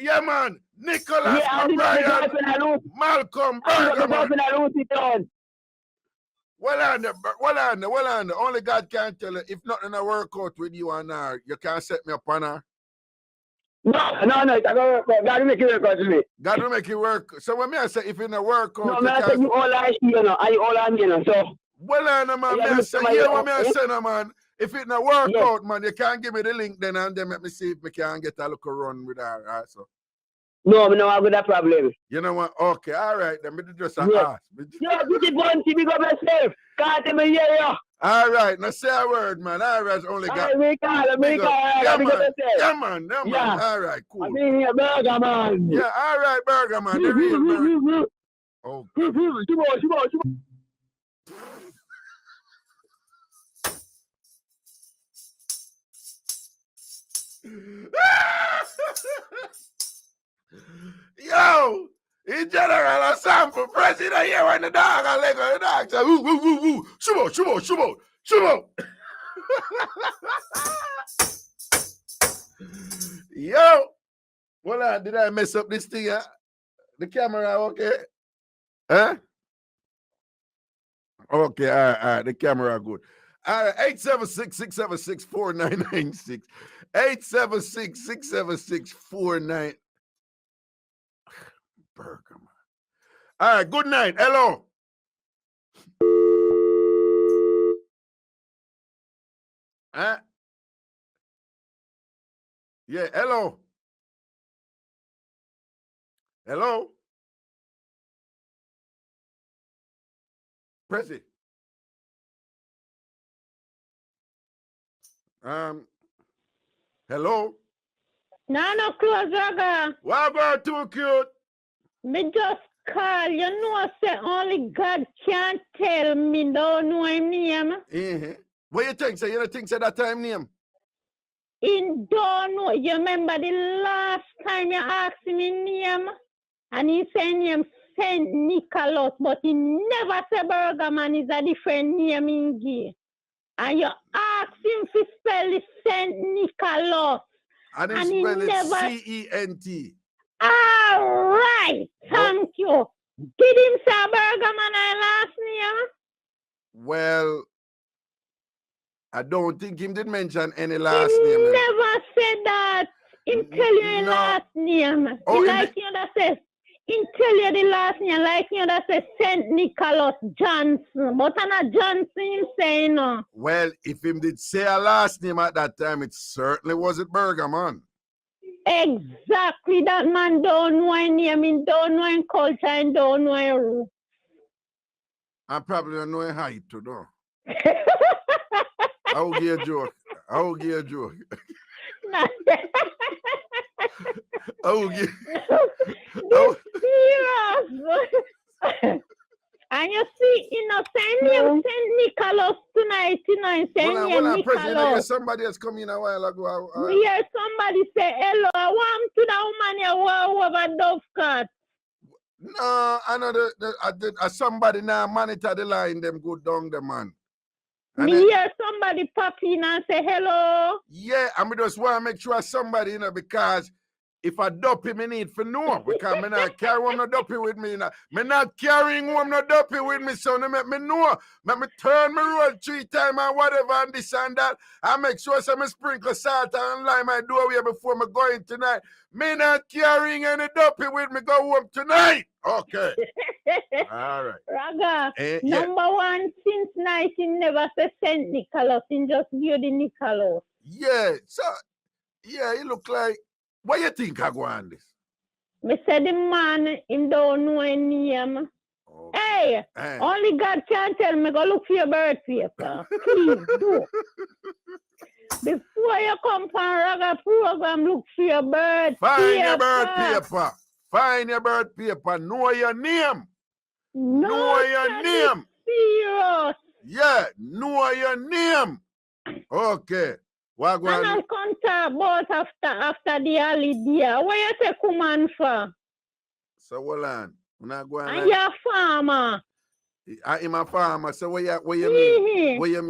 Yeah, man. Nicholas O'Brien Malcolm Burger Man. Well on. Only God can tell you. If nothing I work out with you and her, you can't set me up on her. No, it's going to work. God will make it work out to me. God will make it work. So when I say if it don't work out, no, I say you all are here, and you all are me, so. Well, man, I say, what I say, man. If it don't work out, man, you can't give me the link then and then let me see if I can get a little run with that, right? So. No, I have that problem. You know what? Okay, all right. Then me just ask. Yeah, put it one, see me go myself. Can't tell me here. All right, now say a word, man. All right, only got. Yeah, man. All right, cool. I mean, here, Burger Man. Yeah, all right, Burger Man. The real Burger. Oh. Yo, in general, a sample president here when the dog and leg of the dog say, woo, woo, woo, woo, shubo. Yo, well, did I mess up this thing? The camera, okay? Huh? Okay, all right, the camera good. All right, 876-676-4996. 876-676-4996. Burger Man. All right, good night. Hello. Huh? Yeah, hello. Hello. Press it. Hello. No, close, Raga. Why go too cute? Me just call. You know, say only God can tell me. Don't know him name. What you think? Say you don't think say that time name? In don't know. You remember the last time you asked me name, and he said name Saint Nicholas, but he never said Burger Man is a different name in Gay. And you asked him to spell the Saint Nicholas. And he spell it C-E-N-T. All right. Thank you. Did him say Burger Man last name? Well, I don't think him did mention any last name. He never said that. Him tell you the last name. Oh, like you that says, him tell you the last name, like you that says St. Nicholas Johnson. But I'm not Johnson, him say no. Well, if him did say a last name at that time, it certainly wasn't Burger Man. Exactly. That man don't know his name, he don't know his culture, and don't know his roots. I probably don't know his height too, though. I will give a joke. I will give a joke. And you see, Saint Nicholas tonight, Nicholas. Somebody else come in a while ago. We hear somebody say, hello, I want to the woman here over Dovecot. No, I know somebody now monitor the line, them good down the man. Me hear somebody pop in and say hello. Yeah, I just want to make sure somebody, because if I dopey, me need for know. Because me not carry home no dopey with me. Me not carrying home no dopey with me, so they make me know. Make me turn my road 3 times and whatever and this and that. I make sure some sprinkle salt and lime my doorway before me going tonight. Me not carrying any dopey with me go home tonight. Okay. All right. Raga, number one, since 19 never said St. Nicholas, in just give the Nicholas. Yeah, so, yeah, it look like, what you think I go on this? Me said the man, him don't know his name. Okay. Hey, only God can tell me, go look for your birth paper. Please do. Before you come from Raga program, look for your birth paper. Find your birth paper. Find your birth paper. Know your name. Know your name. Serious. Yeah, know your name. Okay. What go on? And I'll contact both after the holiday. What you say, come on for? So, hold on. And you're a farmer. I'm a farmer. So, what you mean? What you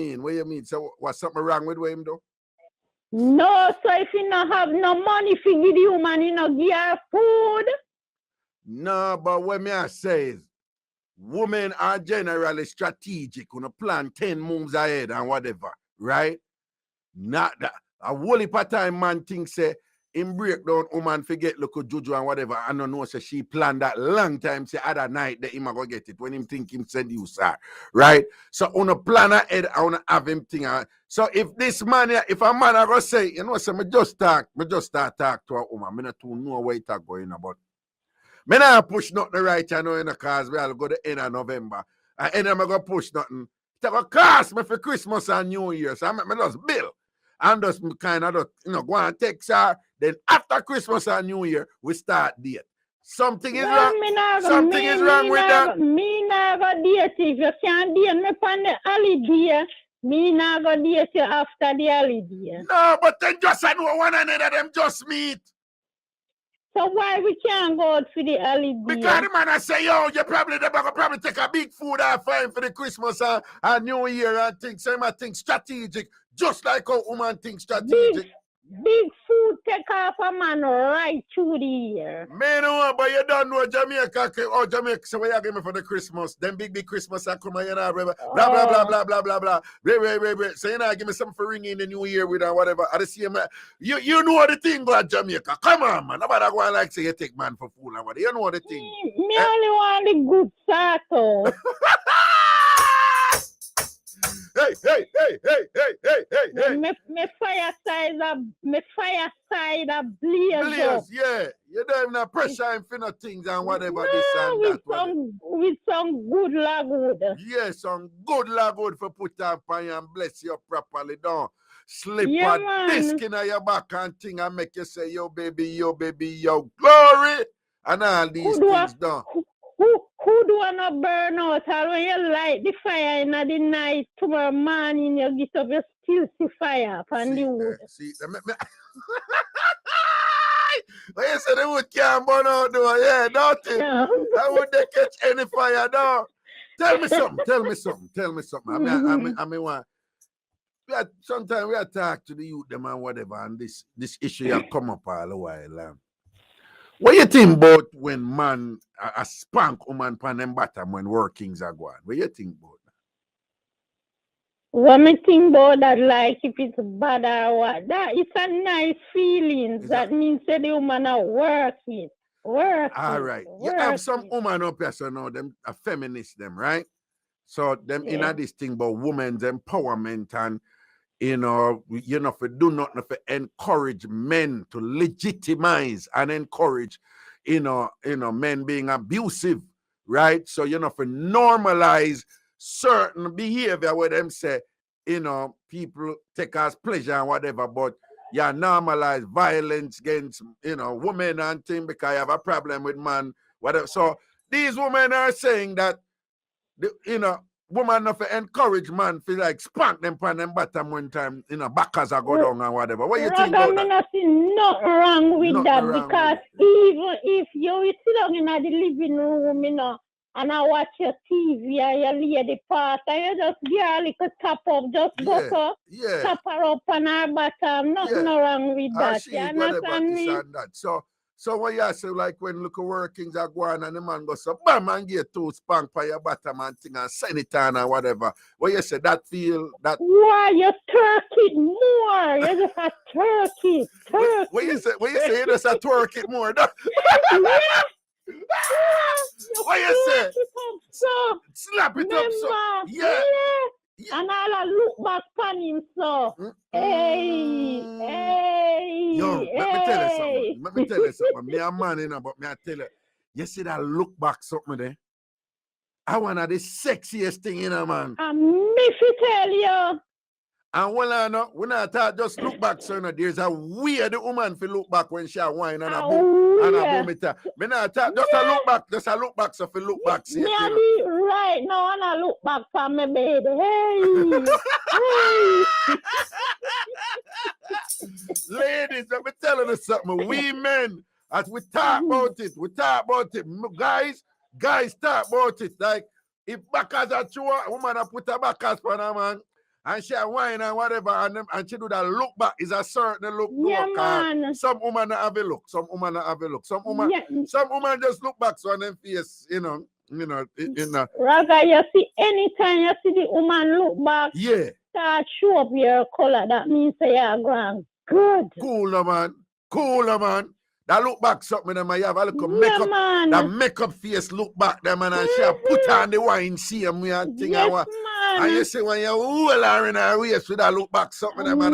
mean? So, what's something wrong with him, though? No, so if you don't have no money for give you man, you know, give her food. No, but what me I say is, women are generally strategic. You know, plan 10 moves ahead and whatever, right? Not that a whole heap of time man thinks say, him break down woman forget look at Juju and whatever. I don't know, so she planned that long time. Say other night that him go get it when him think him send you, sir. Right? So on a plan ahead, I wanna have him thing. So if this man here, if a man I go say, you know, so me just start talk to a woman. Me not to know where it going about. Me not push nothing right, you know, in the cause we'll go the end of November. And then I'm gonna push nothing. It will cost me for Christmas and New Year. So I make me just bill. And just kind of, you know, go and text her. Then after Christmas and New Year, we start date. Something is wrong. Something is wrong with that. Me not go date. If you can't date me on the holiday, me not go date you after the holiday. No, but then just I know one another, them just meet. So why we can't go out for the holiday? Because the man I say, yo, you probably take a big food off for him for the Christmas and New Year and things. So I think strategic, just like how woman thinks strategic. Big food take off a man right through the year. Me know, but you don't know Jamaica. Oh, Jamaica, so what you give me for the Christmas? Then big Christmas I come and you know, blah, blah, blah. So you know, give me something for ringing in the New Year with and whatever. I see man. You know the thing about Jamaica. Come on, man. Nobody go and like say you take man for fool and what. You know the thing. Me only want the good sato. Hey. Me fireside a blaze. Yeah. You don't even have pressure and finna things and whatever this and that. With some good lagwood. Yeah, some good lagwood for put up on you and bless you properly. Don't slip yeah, a disc in your back and thing and make you say, yo baby, yo glory. And all these things done. Who do wanna burn out? Or when you light the fire in the night, tomorrow morning you get up, you still see fire upon the wood. When you say the wood can't burn out, though, yeah, don't it? Yeah. How would they catch any fire, though? Tell me something. I mean, sometimes we talk to the youth, them and whatever, and this issue have come up all the while. What you think about when man a spank woman pan them bottom when workings are going? What you think about that? What me think about that, like if it's bad or what, that it's a nice feeling. That means that the woman are working. All right. You have some woman up here, so now them a feminist, them, right? So them in this thing about women's empowerment and for do nothing for encourage men to legitimize and encourage, men being abusive, right? So, for normalize certain behavior where them say, people take as pleasure and whatever, but normalize violence against, women and things because you have a problem with man, whatever. So these women are saying that, woman not encourage man feel like spank them pan them bottom one time, backers are go down and whatever. What you think about that? Nothing wrong with that because even if you sit down in the living room, and I watch your TV and you lay the part and you just get a little tap up, just go tap her up on her bottom. Nothing wrong with that. You understand me? So what you say, like when look at workings are going and the man goes so bam and get two spank by your bottom and thing and send it on or whatever. What you say that feel that why you twerk it more? You just a twerk it. What you say you just a twerk it more? What you say? Slap it up so yeah. And I'll look back on him so. Hey. Yo, let me tell you something. Me a man, but me I tell you, you see that look back something there? I want the sexiest thing, man. Me tell you. And when I thought just look back, so there's a weird woman for look back when she a wine and a boom it. Me not thought just a look back, so for look back. See, right now, when I look back for my baby, hey. Ladies, let me tell you something. We men, as we talk about it. Guys talk about it. Like, if backers are true, a woman a put her backers for a man, and she a wine and whatever, and she do that look back is a certain look. Yeah, man. Some woman have a look. Some woman just look back so on them face, Raga, you see, anytime you see the woman look back, start show up your color. That means you are going good. Cool, no, man. Cool, man. That look back something, man. You have a little makeup. man. That makeup face look back, there, man. And she put on the wine, see him, and thing. Yes, And man. you see when you hold her in her waist with that look back something, there, man.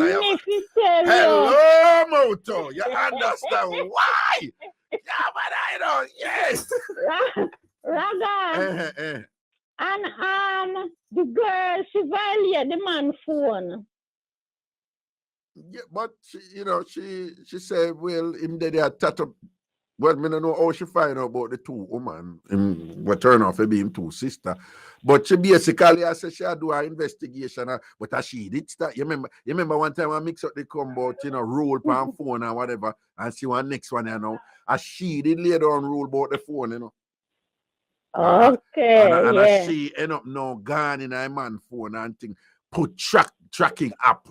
Hello, Moto. You understand why? Yeah, but I don't. Yes. Raga. And the girl, she violated the man's phone. Yeah, but she said, well, him they are tattoo. Well, I don't know how she find out about the two women. What turn off being two sister. But she basically, I said she had do her investigation. But she did start. You remember one time I mix up the combo, rule pan phone and whatever, and see one next one, and she did lay down rule about the phone, Okay, and she end up now gone in her man phone and thing, put tracking up,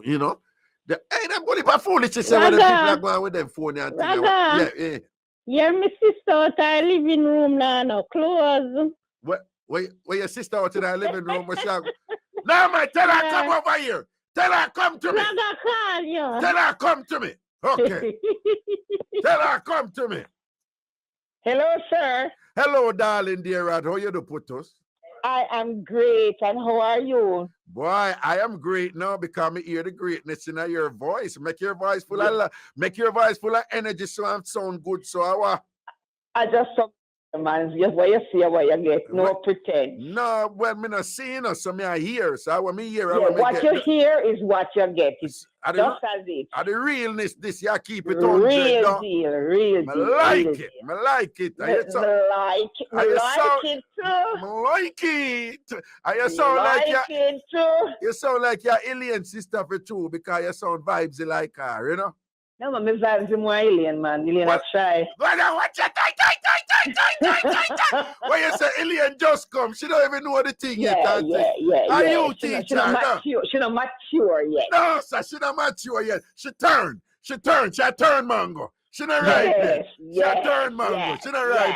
That body for foolish to say when the people are going with them phone and thing. Yeah. Yeah, my sister out in the living room now, close. Where your sister out in the living room? No, man, tell her come over here. Tell her come to me. Call you. Tell her come to me. Okay. Tell her come to me. Hello, sir. Hello, darling, dear Rad. How you do, Putus? I am great, and how are you? Boy, I am great now because I hear the greatness in your voice. Make your voice full of energy, so I sound good. So I just saw man, just what you see, what you get. No pretend. No, well, me not seeing us, so me I hear. So when me hear, what you hear is what you get. It's just as it. The realness, this you keep it on. Real deal. I like it. I like it. I like it too. I like it. You sound like it too. You sound like your alien sister for too, because you sound vibesy like her, No, my vibes are more alien, man. Alien are shy. Watch your when you say alien just come, she don't even know the thing yet. Are you teacher? She not mature yet. No, sir, she not mature yet. She turned. She turned mango. She not right. She turned mango. She not right.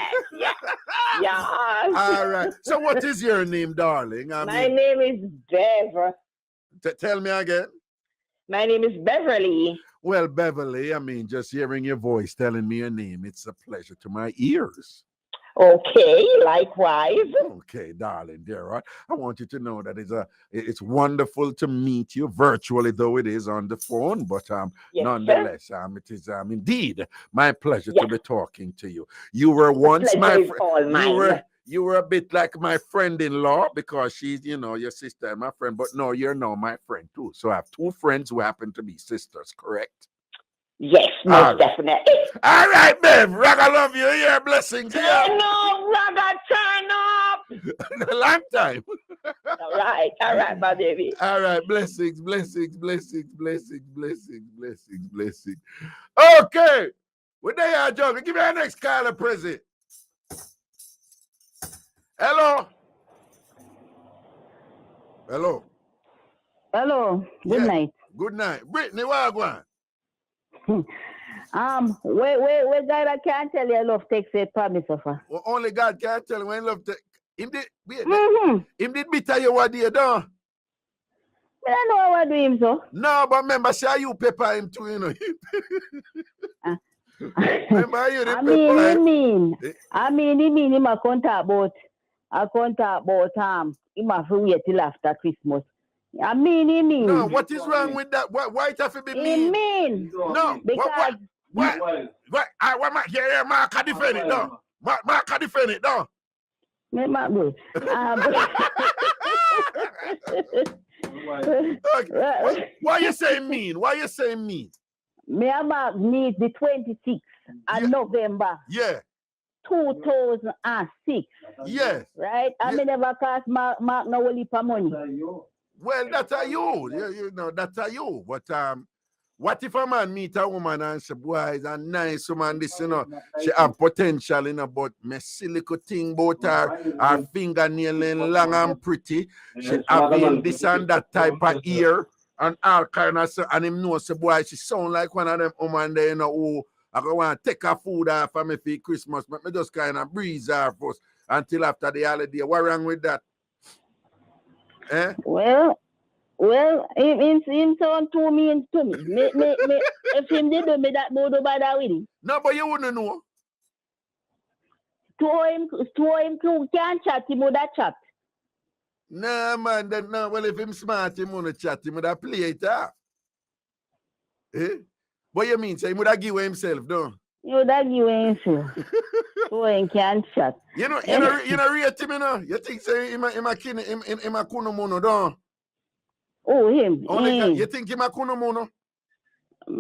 Yeah. All right. So what is your name, darling? My name is Bev. Tell me again. My name is Beverly. Well, Beverly, just hearing your voice telling me your name, it's a pleasure to my ears. Okay, likewise. Okay, darling, dear. Right? I want you to know that it's wonderful to meet you virtually, though it is on the phone. But nonetheless, it is indeed my pleasure to be talking to you. You were once my friend. You were a bit like my friend-in-law because she's, your sister and my friend. But no, you're now my friend too. So I have two friends who happen to be sisters, correct? Yes, most definitely. All right, babe. Raga love you. Your blessings. Turn up, Raga, turn up. A long time. All right, my baby. All right, blessings. Okay. We're there, Joe. Give me our next caller, present. Hello. Good night. Good night. Brittany, what are you going? Where God I can't tell you love takes a promise of her. Well, only God can tell you when love takes. Him did bitter you what you done. I don't know what do him so. No, but remember, say you pepper him too, Remember you the pepper. I mean him a contact about him have to wait till after Christmas. I mean. No, what is wrong with that? Why it have to be mean? Mean. No, because what? Yeah, Mark can defend it, no. Mark can defend it, no. Why you saying mean? Me about meet the 26th of November. Yeah. 2006. Yes. Right? I never cost Mark no heap of money. Well, that's a you. That's a you. But what if a man meet a woman and say, boy, is a nice woman, this, she have potential, but messy little thing about her fingernail long and pretty. She having this and that type of ear and all kind of stuff. And him know, say, boy, she sound like one of them woman there, who I go want to take her food off for me for Christmas, but me just kind of breeze her first until after the holiday. What wrong with that? Well, him sound too mean to me. If him did do me that, no bother with him. No, but you wouldn't know. To him can't chat, him would have chat. Nah, man, no. Well, if him smart, him wanna chat, him would have play it off. Eh? What you mean? So he would have give himself, no? You would have give himself. To him can't chat. You know, rate him, you know? You think say him a kuno mono, don't? Oh, him. You think him a kuno mono?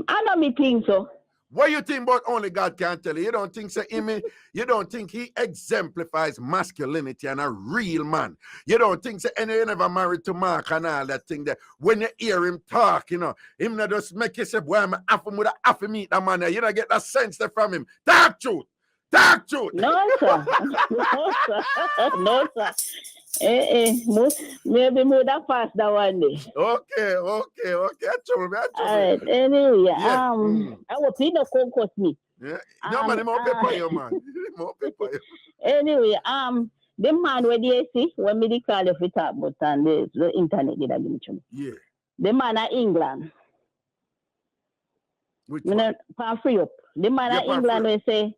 I don't me think so. What you think about only God can tell you? You don't think so, you don't think he exemplifies masculinity and a real man. You don't think so, and you never married to Mark and all that thing there. When you hear him talk, you know, him not just make you say, boy, I'm half meet that man there. You don't get that sense there from him. Talk truth. Talk truth. No, sir. No, sir. No, sir. Maybe more than fast that one day. Okay. I told me. Right. Anyway, yeah. I was in the concourse me. Yeah. No, man, more paper, you man. More paper. Anyway, the man where they see when me call if it up, but and the internet did give me to me. Yeah. The man at England. Which one? Pan free up. The man at England we say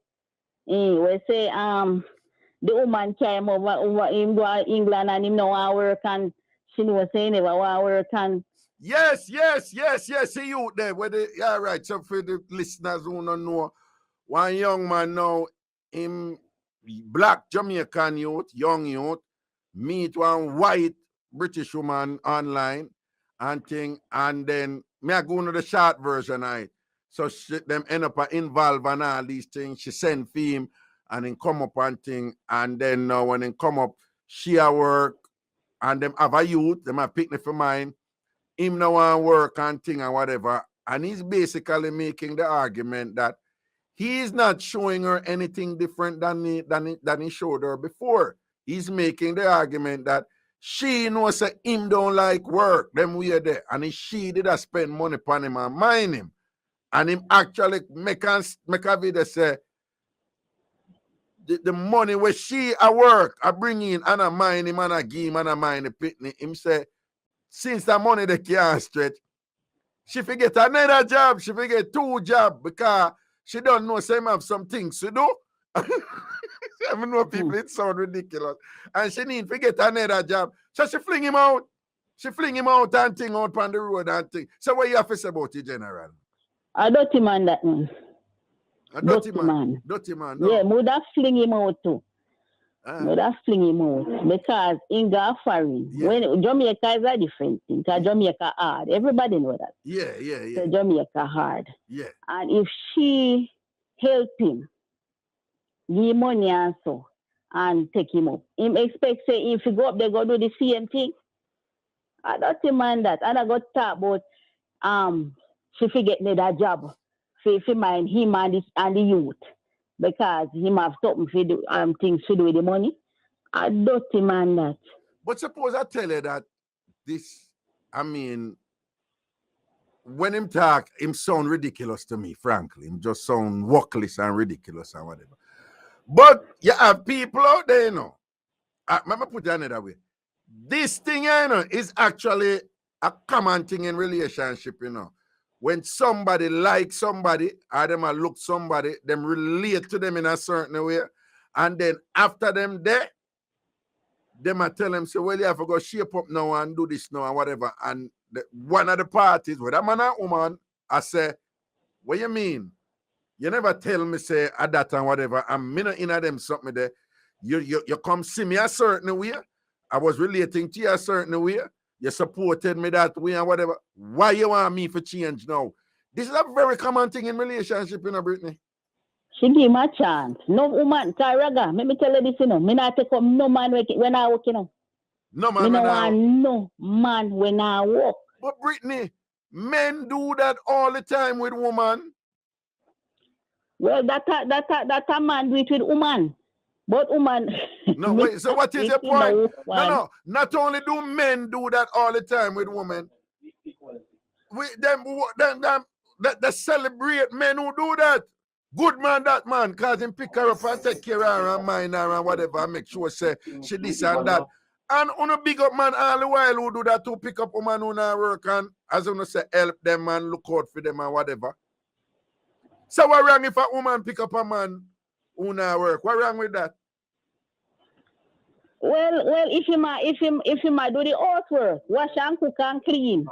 the woman came over him go to England and him know how work and she was saying never want work and yes. See you there. Yeah, right. So for the listeners who don't know, one young man now, him black Jamaican youth, young youth, meet one white British woman online and thing, and then me I go into the short version of it. So them end up involved in all these things. She send for him and then come up and thing. And then when they come up, she a work and them have a youth, them have picnic for mine. Him no want work and thing and whatever. And he's basically making the argument that he is not showing her anything different than he showed her before. He's making the argument that she knows that him don't like work. Them we are there. And she did spend money upon him and mind him. And him actually make a video say the money where she at work I bring in and I mind him and I give him and I mind the picnic. Him say since that money they can't stretch, she forget another job, she forget 2 jobs because she don't know some have some things to do. I know people, it sound ridiculous. And she need to get another job. So she fling him out. She fling him out and thing out on the road and thing. So what you have to say about it, General? A dirty man that man. A dirty man. Dirty man. No. Yeah, would have fling him out too. Would have fling him out because in got foreign. Yeah. When Jamaica is a different thing. Because Jamaica hard. Everybody know that. Yeah. So Jamaica hard. Yeah. And if she help him, give money and so, and take him up, him expect say if he go up there go do the same thing. I don't demand that. And I got talk about she forget that job. If mind him and the youth. Because him have something to do things to do with the money. I don't demand that. But suppose I tell you that this, I mean, when him talk, him sound ridiculous to me, frankly. Him just sound workless and ridiculous and whatever. But you have people out there, you know. Let me put it another way. This thing, you know, is actually a common thing in relationship, you know. When somebody likes somebody, or them look somebody, them relate to them in a certain way, and then after them there, them I tell them, say, well, you have to go shape up now and do this now and whatever. And one of the parties, whether man or woman, I say, what you mean? You never tell me, say, at that and whatever, and me not in them something there. You come see me a certain way. I was relating to you a certain way. You supported me that way and whatever. Why you want me for change now? This is a very common thing in relationship, you know, Brittany. She give me a chance. No woman, Raga, let me tell you this, you know. Me not take up no man when I work, you know. No man when I work. No man when I work. But Brittany, men do that all the time with woman. Well, that a man do it with woman. But woman. No, wait, so what is your point? No. Not only do men do that all the time with women. They celebrate men who do that. Good man, that man, cause him pick her up and take care of her and mind her and whatever, and make sure say she this and that. And on a big up man all the while who do that to pick up woman who not work and as you say help them and look out for them and whatever. So what wrong if a woman pick up a man who not work? What wrong with that? Well, if you might do the housework, wash and cook and clean,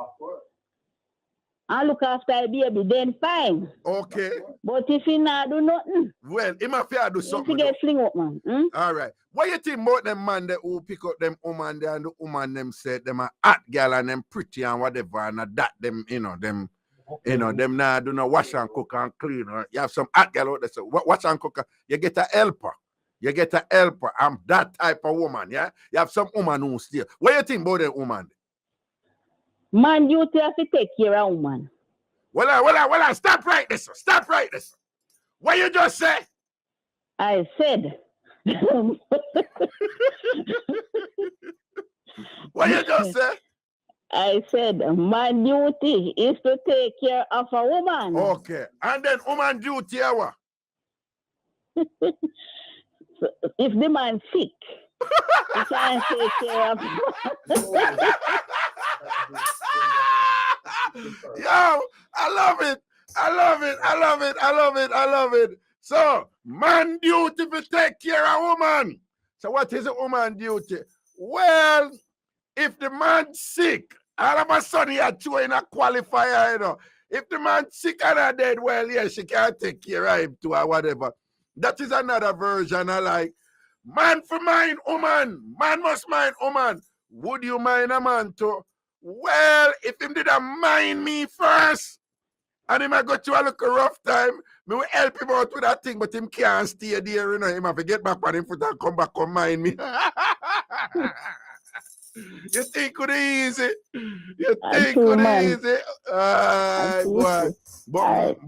and look after a baby, then fine. Okay. But if you not do nothing, well, he must do something. If you get fling up, man. All right. What you think about them man that who pick up them woman there and the woman them said them a hot girl and them pretty and whatever and that them them now do no wash and cook and clean. You have some hot girl out there so wash and cook. You get a helper. I'm that type of woman, yeah? You have some woman who still. What you think about that woman? Man, you have to take care of woman. Well, stop right this. What you just say? I said. What you just say? I said, my duty is to take care of a woman. Okay. And then woman duty, what? If the man sick, you can't take care of Yo, I love it. So, man duty to take care of woman. So what is a woman duty? Well, if the man sick, all of a sudden you're throwing a qualifier, If the man sick and dead, well, yeah, she can't take care of him too or whatever. That is another version I like. Man for mind woman. Man must mind woman. Would you mind a man too? Well, if him did mind me first, and him I go through a little rough time, me will help him out with that thing, but him can't stay there, Him have to get back on him foot and come back and mind me. You think it easy? Easy?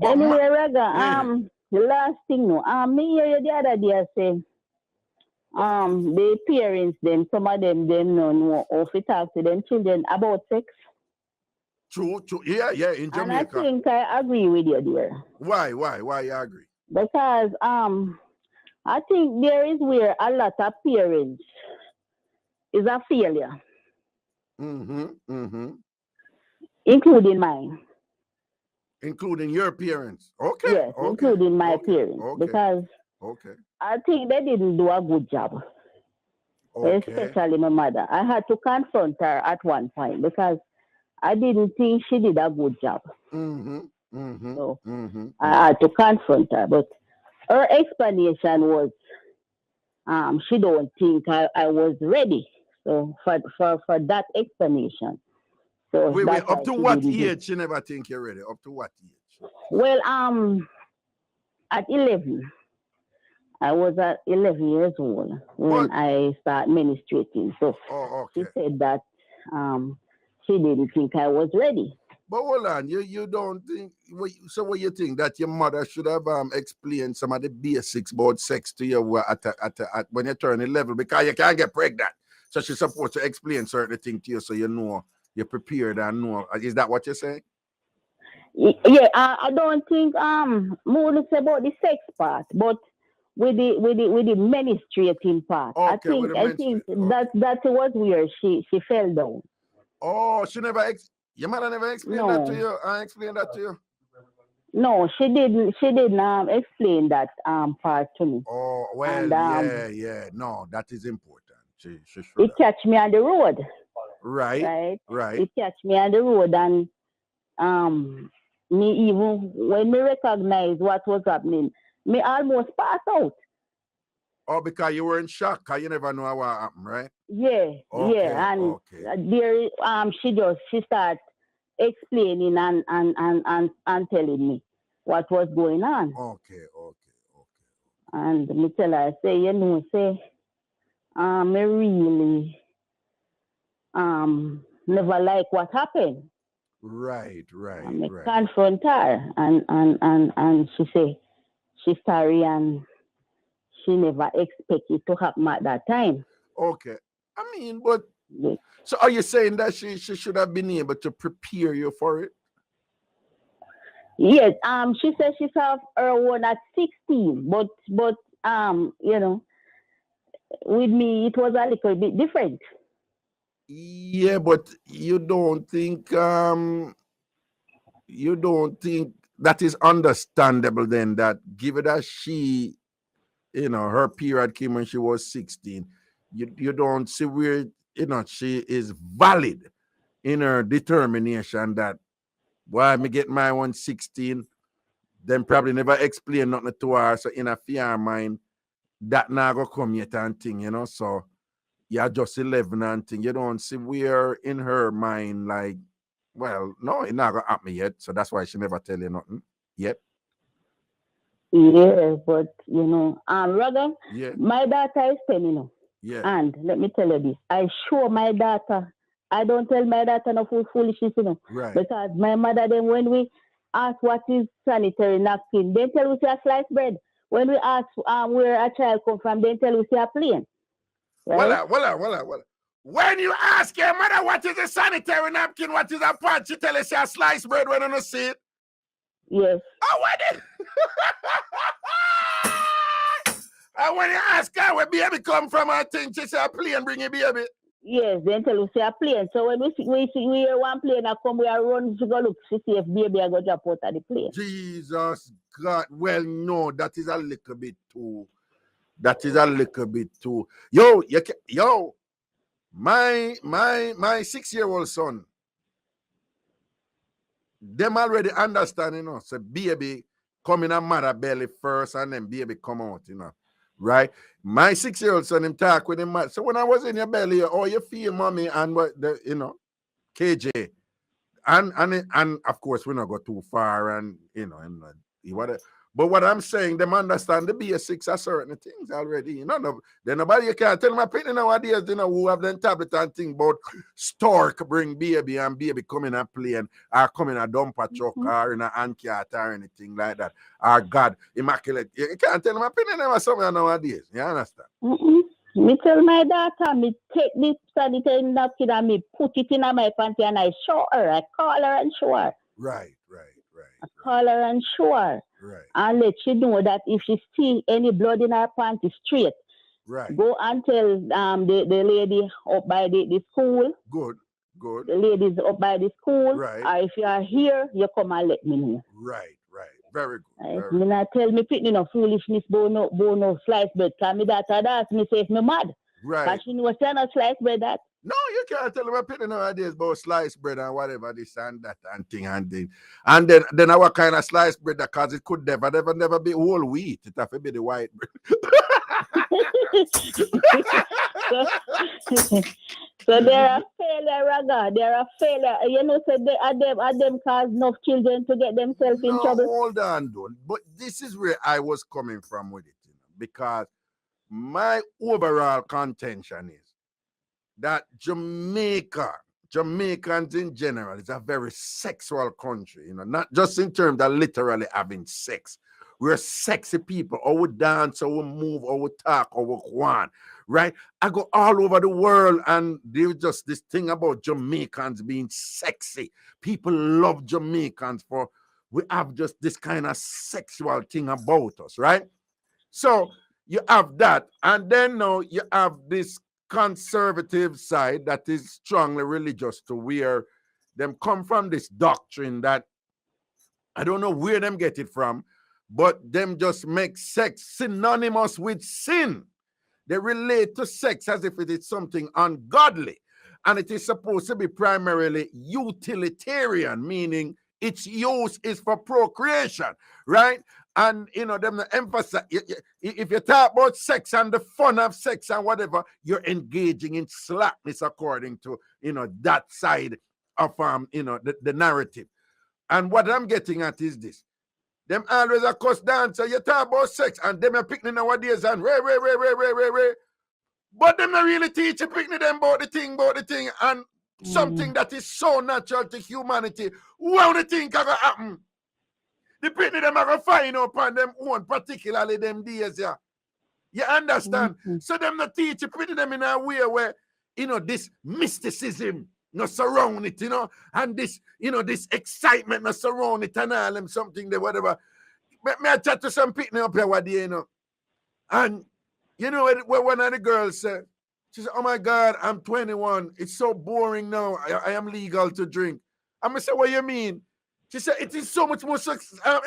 Anyway, Raga, the last thing, me hear you the other day say, the parents, some of them know how to talk to them children about sex. True. Yeah, in Jamaica. And I think I agree with you there. Why you agree? Because I think there is where a lot of parents is a failure. Including mine. Including your parents. Okay. Yes, including my parents. Okay. Because I think they didn't do a good job. Especially my mother. I had to confront her at one point because I didn't think she did a good job. So I had to confront her. But her explanation was she don't think I was ready. So for that explanation. So wait, up to what age she never think you're ready? Up to what age? Well, at 11. I was at 11 years old when I started menstruating. So she said that she didn't think I was ready. But hold on, you don't think, so what you think, that your mother should have explained some of the basics about sex to you at when you turn 11, because you can't get pregnant. So she's supposed to explain certain things to you so you know, you're prepared and know. Is that what you're saying? Yeah, I don't think more to say about the sex part, but with the menstruating part. Okay, I think that was where she fell down. Oh, she never your mother never explained that to you? I explained that to you? No, she didn't explain that part to me. Oh, well, yeah. No, that is important. She should. It catch me on the road. Right. It catch me on the road, and me even when me recognize what was happening, me almost pass out. Oh, because you were in shock, because you never know what happened, right? Yeah, and there she started explaining and telling me what was going on. Okay. And me tell her, say, me really never like what happened. Right. I confront her, and she say she's sorry and she never expected to happen at that time. Okay. I mean, but so are you saying that she should have been able to prepare you for it? Yes. She said she saw her one at 16, but with me it was a little bit different. Yeah, but you don't think that is understandable then that given that she, her period came when she was 16, you don't see where, she is valid in her determination that why me get my 116, then probably never explain nothing to her. So in a fear mind, that now go come yet and thing, so you're just 11 and thing. You don't see where in her mind, like, well, no, it not gonna happen yet. So that's why she never tell you nothing yet. Yeah, but Raga, yeah, my daughter is 10, Yeah. And let me tell you this. I show my daughter. I don't tell my daughter no foolishness, Right. Because my mother, then when we ask what is sanitary napkin, they tell us a sliced bread. When we ask where a child come from, they tell us a plane. Right? Well. When you ask your mother what is a sanitary napkin, what is a pot, she tell us a sliced bread when you don't see it. Yes. Oh, what is and when you ask her where baby come from, I think she say a plane bring a baby. Yes, then tell us a plane. So when we hear one plane I come, we are run to go look to see if baby I go drop out of the plane. Jesus God, well, no, that is a little bit too. That is a little bit too. Yo, my 6-year-old son, them already understand, so baby come in a mother belly first and then baby come out, right? My 6-year-old son, him talk with him. So when I was in your belly, oh, you feel, mommy, and what the, KJ, and of course we not go too far, and whatever. But what I'm saying, them understand the basics of certain things already. Then nobody, you can't tell my opinion nowadays, who have them tablet and thing about stork bring baby and baby come in a plane or come in a dumper truck or in a handcart or anything like that. Or God, immaculate. You can't tell my opinion about something nowadays. You understand? Me tell my daughter, me take this sanitary napkin and me put it in my panty and I show her. I call her and show her. Right. I call her and show her. Right. And let she know that if she see any blood in her panty straight, right. Go and tell the lady up by the school. Good. The ladies up by the school. Right. Or if you are here, you come and let me know. Right. Very good. Right. Me not tell me picking no foolishness, bo no slice bread. Cause me that me say if me mad. Right. But she know she not slice bread that. No, you can't tell them opinion nowadays about sliced bread and whatever this and that and thing and thing. And then our kind of sliced bread, because it could never be whole wheat. It have to be the white bread. So they're a failure, Raga. They're a failure. So they them cause enough children to get themselves in trouble. Hold on, don't. But this is where I was coming from with it, because my overall contention is that Jamaicans in general is a very sexual country, not just in terms of literally having sex. We're sexy people. Or we dance, or we move, or we talk, or we go on, right? I go all over the world, and there's just this thing about Jamaicans being sexy. People love Jamaicans for we have just this kind of sexual thing about us, right? So you have that, and then now you have this conservative side that is strongly religious, to where them come from this doctrine that I don't know where them get it from, but them just make sex synonymous with sin. They relate to sex as if it is something ungodly, and it is supposed to be primarily utilitarian, meaning its use is for procreation, right? And them emphasize, if you talk about sex and the fun of sex and whatever, you're engaging in slackness according to that side of the narrative. And what I'm getting at is this: them always a cuss dancer. You talk about sex and them are picking nowadays and ray. But them not really teach you picking them about the thing and something that is so natural to humanity. What do you think are gonna happen? The people them are going to find out on them own, particularly them days, yeah. You understand? So them not teach you, put them in a way where, this mysticism not surround it, and this, this excitement not surround it and all them something, they whatever. May I chat to some people up here one day, and, when one of the girls said, she said, oh my God, I'm 21. It's so boring now. I am legal to drink. I'm going to say, what you mean? She said, it is so much more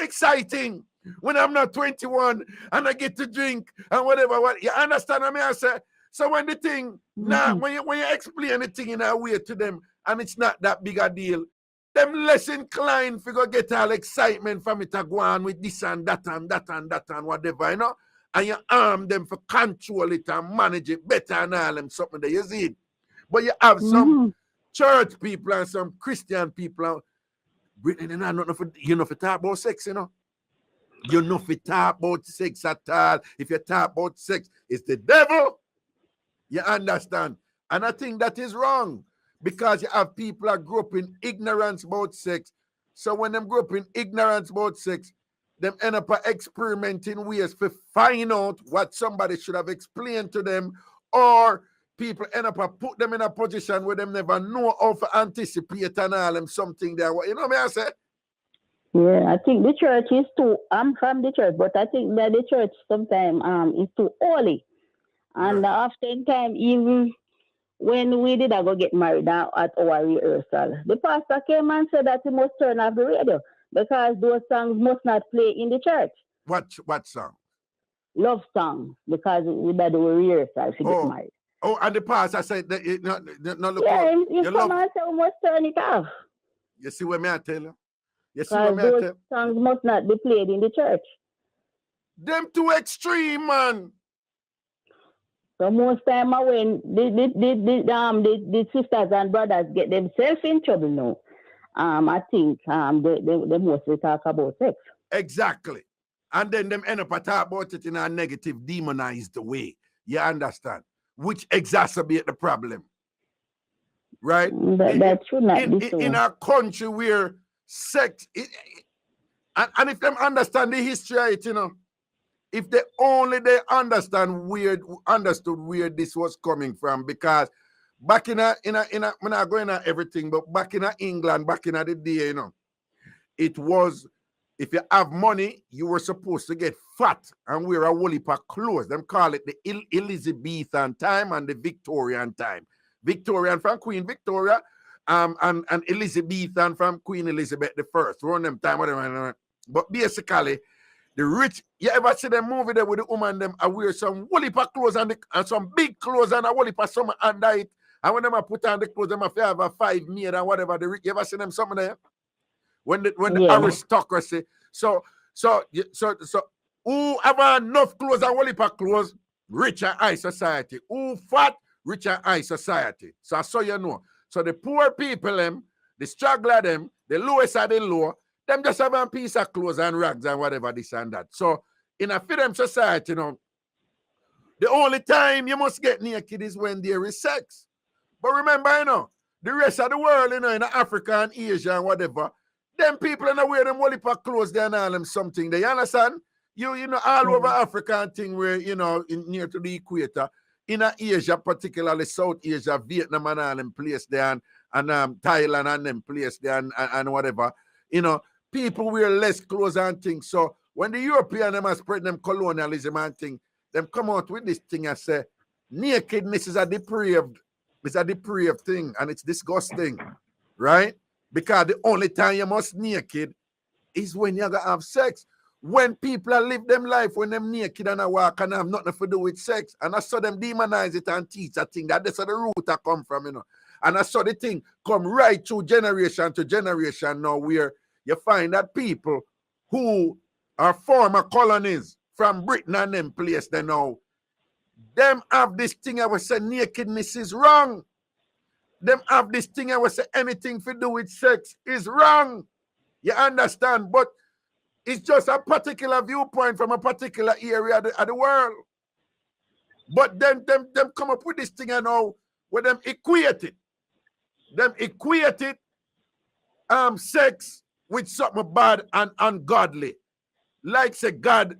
exciting when I'm not 21 and I get to drink and whatever. You understand what I say? So when the thing, when you explain the thing in a way to them and it's not that big a deal, them less inclined to go get all excitement from it to go on with this and that and that and that and whatever, you know? And you arm them for control it and manage it better and all them something that you see. But you have some church people and some Christian people. Brittany, you know for talk about sex, you know. You know for talk about sex at all. If you talk about sex, it's the devil. You understand? And I think that is wrong. Because you have people that grew up in ignorance about sex. So when them grow up in ignorance about sex, them end up experimenting ways to find out what somebody should have explained to them, or people end up put them in a position where them never know how to anticipate and all them something there. You know what I say? Yeah, I think the church is too, I'm from the church, but I think that the church sometimes is too holy. And oftentimes, even when we did go get married at our rehearsal, the pastor came and said that he must turn off the radio because those songs must not play in the church. What song? Love songs, because we did the rehearsal to get married. Oh, and the pastor said that you come and say we must turn it off. You see what I tell you? You see what I tell you? Those songs must not be played in the church. Them too extreme, man. So most time when the sisters and brothers get themselves in trouble now, I think they mostly talk about sex. Exactly. And then them end up talk about it in a negative, demonized way. You understand? Which exacerbate the problem. Right? That should not be so. In a country where sex, and if them understand the history of it, you know, if they understood where this was coming from, because back in we're not going at everything, but back in England, back in the day, you know, it was, if you have money, you were supposed to get fat and wear a whole heap of clothes. Them call it the Elizabethan time and the Victorian time. Victorian from Queen Victoria, and Elizabethan from Queen Elizabeth I. Run them time, whatever. But basically, the rich, you ever see them movie there with the woman, them wear some whole heap of clothes and some big clothes and a whole heap of something under it. And when them put on the clothes, them have a 5 maid and whatever. You ever see them something there? When the aristocracy. So who have enough clothes and whole heap of clothes? Rich and high society. Who fat? Rich and high society. So you know. So the poor people, them, the struggler, them, the lowest of the low, them just have a piece of clothes and rags and whatever, this and that. So in a freedom society, you know, the only time you must get naked is when there is sex. But remember, you know, the rest of the world, you know, in Africa and Asia and whatever, them people in wear them whole heap of clothes there and all them something. They understand? You know, all over Africa and thing where, you know, near to the equator, in Asia, particularly South Asia, Vietnam and all them place there, and Thailand and them place there and whatever, you know, people wear less clothes and things. So when the European them are spreading them colonialism and thing, them come out with this thing and say, nakedness is a depraved thing and it's disgusting, right? Because the only time you must naked is when you're gonna have sex. When people are live them life when them naked and I walk and have nothing to do with sex, and I saw them demonize it and teach a thing that's where the root I come from, you know. And I saw the thing come right through generation to generation now, where you find that people who are former colonies from Britain and them place they know, them have this thing I would say nakedness is wrong. Them have this thing I would say anything to do with sex is wrong. You understand? But it's just a particular viewpoint from a particular area of the world. But then them come up with this thing and now where them equate it. Them equate it sex with something bad and ungodly. Like say God,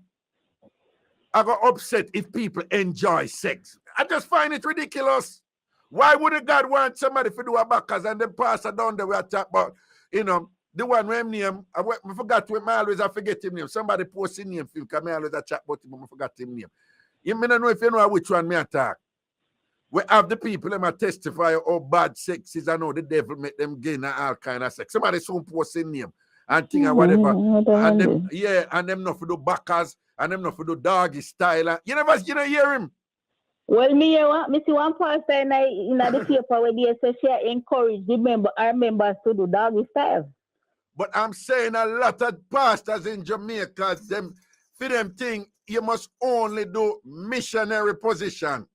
I got upset if people enjoy sex. I just find it ridiculous. Why would God want somebody to do a backers and then pass it down the way I talk about, you know, the one when name, I forgot when I always forget him name. Somebody post his name for him because I always chat about him, I forgot him name. You may not know if you know which one me attack. We have the people that might testify how bad sex is and how the devil make them gain all kind of sex. Somebody soon post his name. and thing and whatever. And them, yeah, and them not for the backers, and them not for the doggy style. You never hear him. Well, me see one pastor in the paper where they say she encourage our members to do doggy style. But I'm saying a lot of pastors in Jamaica, for them thing, you must only do missionary position.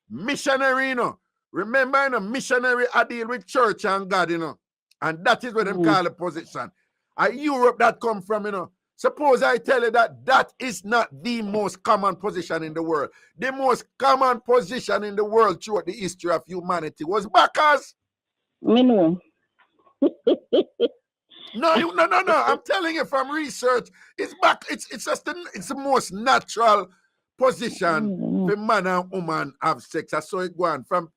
Missionary, you know. Remember, you know, missionary, I deal with church and God, you know. And that is what them call the position. And Europe that come from, you know. Suppose I tell you that is not the most common position in the world. The most common position in the world throughout the history of humanity was backers. Me know. No. I'm telling you from research. It's back. It's just the most natural position for man and woman have sex. I saw it going from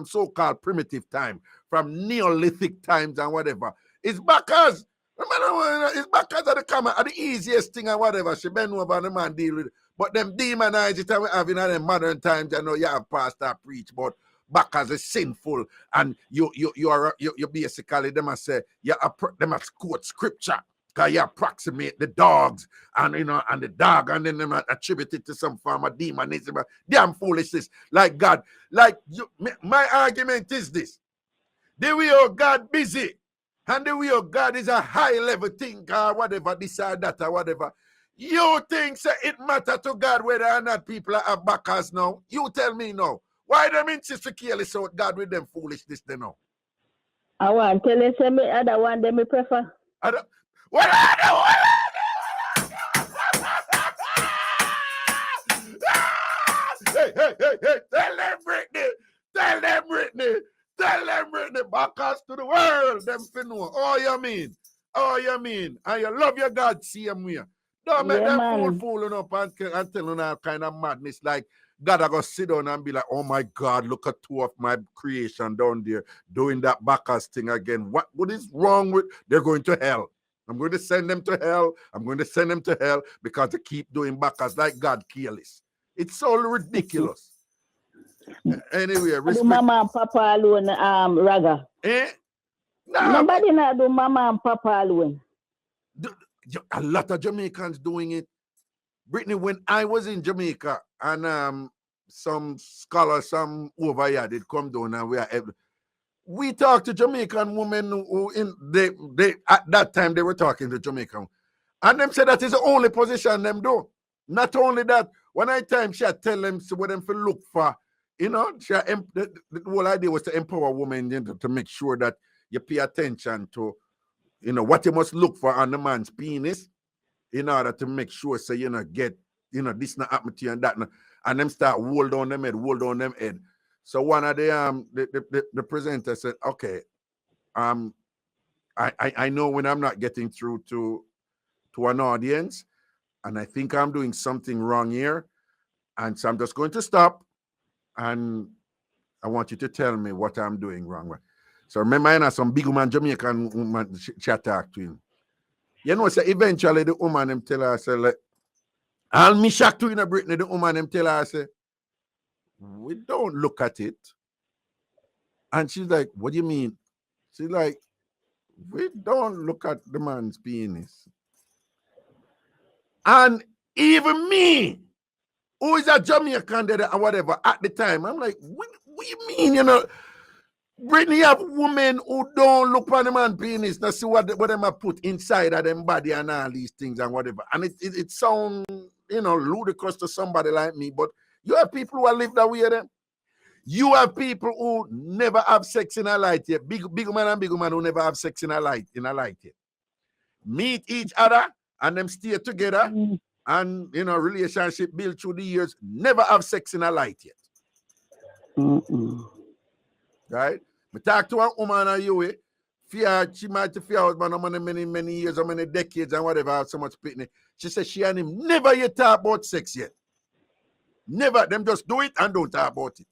so-called primitive time, from Neolithic times and whatever. It's backers. It's backers are the easiest thing and whatever. She bend over and the man deal with it. But them demonize it and we have in them modern times. I know you have pastor preach, but backers is sinful, and you basically them a say them a quote scripture because you approximate the dogs and and the dog, and then them attribute it to some form of demonism. Damn foolishness. Like God, my argument is this: the way of God busy, and the way of God is a high level thing or whatever, this or that or whatever. You think it matter to God whether or not people are backers now? You tell me now. Why them insist to careless out God with them foolishness they know? I want to tell you some other one them me prefer. What Hey, tell them Britney, backers to the world, them fin know. Oh, you mean, and you love your God same way. Don't make them fooling up and telling all kind of madness like God I go sit down and be like, oh my God, look at two of my creation down there doing that backers thing again. What is wrong with? They're going to hell. I'm going to send them to hell because they keep doing backers like God careless. It's so ridiculous. Anyway, respect. Do mama and papa alone, Raga. Nobody not do mama and papa alone. A lot of Jamaicans doing it. Brittany, when I was in Jamaica and some scholars, some over here, they'd come down and we talked to Jamaican women who they at that time they were talking to Jamaican. And them said that is the only position them do. Not only that, when I time she tell them what them to look for, the whole idea was to empower women to make sure that you pay attention to, what you must look for on the man's penis in order to make sure so get this not happen to you and that and them start hold on them head. So one of the presenter said, okay, I know when I'm not getting through to an audience and I think I'm doing something wrong here, and so I'm just going to stop and I want you to tell me what I'm doing wrong. So remember, some big woman Jamaican woman she talked to him. So eventually the woman them tell her, say, like, I'll me shocked to Brittany, the woman them tell her, say, we don't look at it. And she's like, what do you mean? She's like, we don't look at the man's penis. And even me, who is a Jamaican or whatever at the time, I'm like, what do you mean, Brittany have women who don't look at the man's penis to see what them have put inside of them body and all these things and whatever. And it sounds, ludicrous to somebody like me, but you have people who live that way then. You have people who never have sex in a light yet. Big woman who never have sex in a light yet. Meet each other and them stay together and relationship built through the years, never have sex in a light yet. Right? I talk to a woman and you, she might fear husband many years or many decades and whatever, so much pitney. She says she and him never yet talk about sex yet. Never. Them just do it and don't talk about it.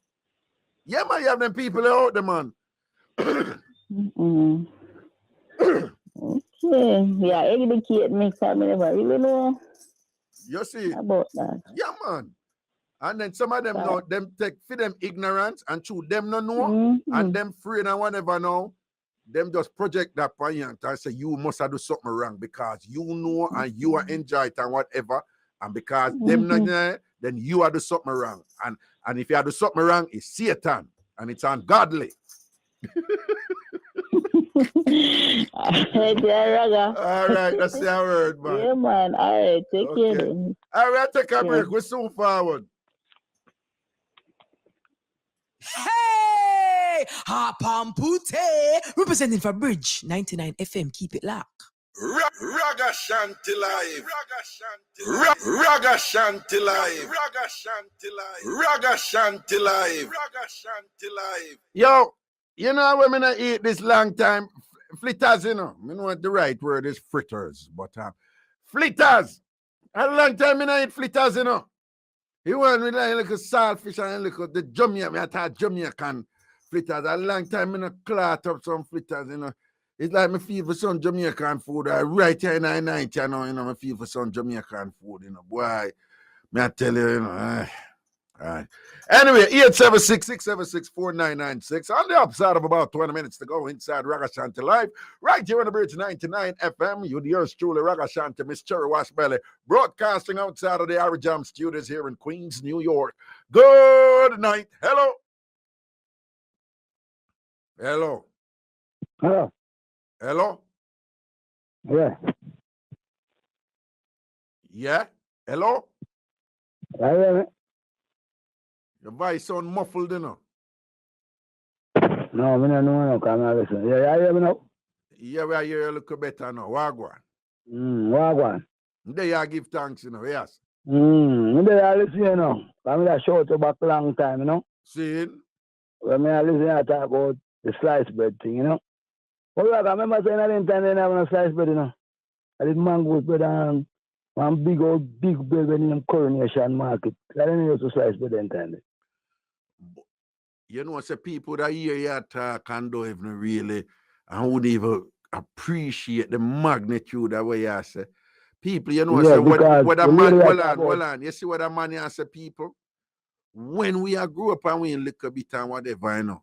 Yeah, man, you have them people out there, man. Okay. Yeah, educate me, because I never really know. You see? About that. Yeah, man. And then some of them know, them take for them ignorance and through them no know, and them afraid and whatever now. them just project that on you and say you must have do something wrong because you know and you are enjoy it and whatever. And because them not there, then you are do something wrong. And if you do something wrong, it's Satan and it's ungodly. All right, that's the word, man. Yeah, man. All right, take care then. All right, take a break. We're soon forward. Hey! Hapampute! Representing for Bridge 99 FM. Keep it locked. Ragashanti live. Ragashanti live. Ragashanti live. Yo, you know when I eat this long time, fritters, you know. I know what the right word is fritters, but fritters. A long time I eat fritters, you know. You want me like a little saltfish and a little the Jamaican, I thought Jamaican fritters. A long time I clot up some fritters, you know. It's like me feel for some Jamaican food. Right here in the night, you know, me feel for some Jamaican food, you know. Boy, me I tell you, you know. All right. Anyway, 876-676-4996. On the upside of about 20 minutes to go inside Ragashanti Live, right here on the Bridge 99 FM. You're yours truly, Ragashanti, Miss Cherry Washbelly, broadcasting outside of the IrieJam studios here in Queens, New York. Good night. Hello. Hello. Hello. Hello. Yeah. Yeah. Hello. Yeah. Your voice sound muffled, you know. No, I don't know. Come on, listen. Yeah, I hear me now. Yeah, we are here a little better now. Wagwan. Wagwan. There you give thanks, you know, yes. There you listen, you know. I'm going to show you back a long time, you know. See? When I listen, I talk about the sliced bread thing, you know. Well, I remember saying I didn't have a sliced bread, you know. I did mango bread and one big bread when in Coronation Market. I didn't use to slice bread then. You know, say people that hear you talk and don't even really, and would even appreciate the magnitude of what you say. People, you know, say what a man, hold on. You see what a man you say, people? When we grew up and we in liquor bit and whatever, you know.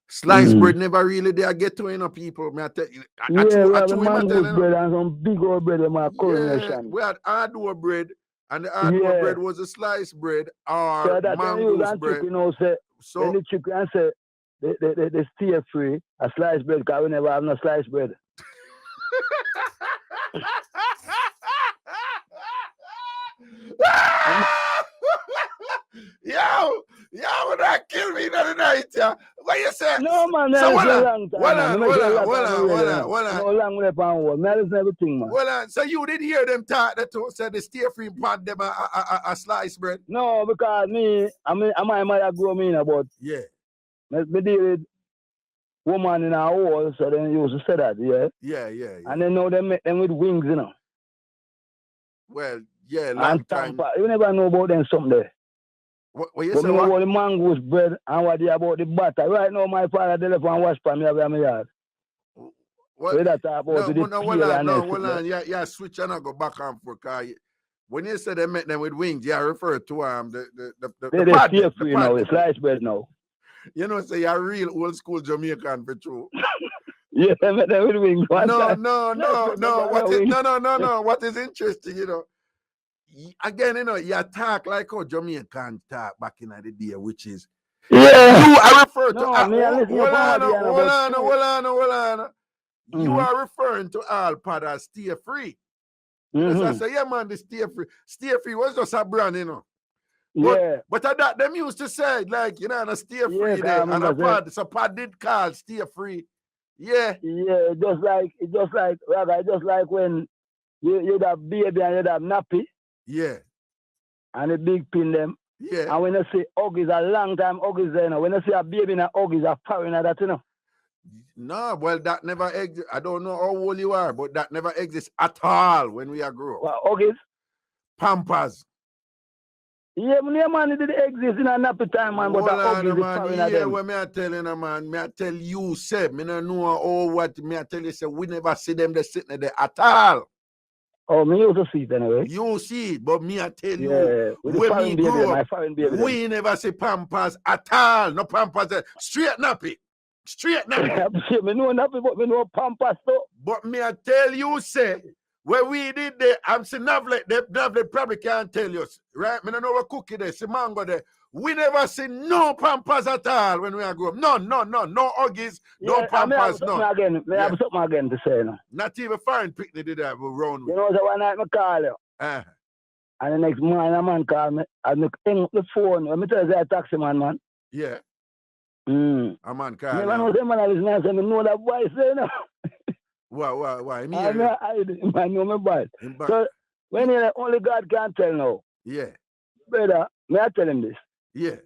Sliced bread never really there get to, you know, people. Me I tell you, we had mango bread and some big old bread in my Coronation. We had hardwood bread, and the hardwood bread was a sliced bread or mango's bread. You know, say, so then the chicken say they stay free a sliced bread because we never have no sliced bread. Yo, that kill me the other night, yeah. What you say? No, man, so that's a long time. Everything, man. Well, so you didn't hear them talk that said the stay free bought them a sliced bread? No, because my mother grew me in about. Yeah. Me deal with woman in our wall, so then you used to say that, yeah? Yeah. And then now they make them with wings, you know. Well, yeah, long time. You never know about them someday. What you say? But know about the mangoes bread and what they about the butter. Right now, my father telephone wash for me over my yard. What? So that about hold on. Yeah, switch and I go back and forth. When you say they make them with wings, you refer to the stay free now, it's sliced bread now. You know, say you're real old school Jamaican for true. Yeah, they make them with wings. No. What is interesting, you know, again, you know, you talk like how Jamaican talk back in the day, which is I refer to hold on. You are referring to all part as stay free. So I say, yeah, man, the stay free. Stay free was just a brand, you know. But that them used to say, like, you know, a stay free there, and a pod, so pod did call stay free. Yeah. Yeah, just like when you'd have baby and you'd have nappy. Yeah. And the big pin them. Yeah. And when you say hug is a long time hug is there, you know. When you say a baby in a hug is a foreigner, that, you know. No, well, that never exists. I don't know how old you are, but that never exists at all when we are grown. What hug is? Pampers. Yeah, man, it didn't exist in a nappy time, man, but that hug is foreigner. Yeah, well, me I tell you, man, me I tell you, say, me no know what, me I tell you, say, we never see them they sitting there at all. Oh, me used to see it anyway. You see it, but me I tell you, when we grew up, we never see Pampers at all. No Pampers, straight nappy. Straight now. Me know nothing, but me know pampas too. But me I tell you, say, when we did the, I'm saying Navlet probably can't tell you, right? Me don't know what cookie there, see mango there. We never see no pampas at all when we are growing up. No Huggies, no pampas, no. I have something again to say now. Not even foreign picnic did that around. You know, so one night I call you. And the next morning a man call me. I hang up the phone. Let me tell you, a taxi man. Yeah. A man call you. I know the man I listen and say, I know that voice there now. Why? I know my voice. So, when only God can tell now. Yeah. Brother, may I tell him this? Yeah.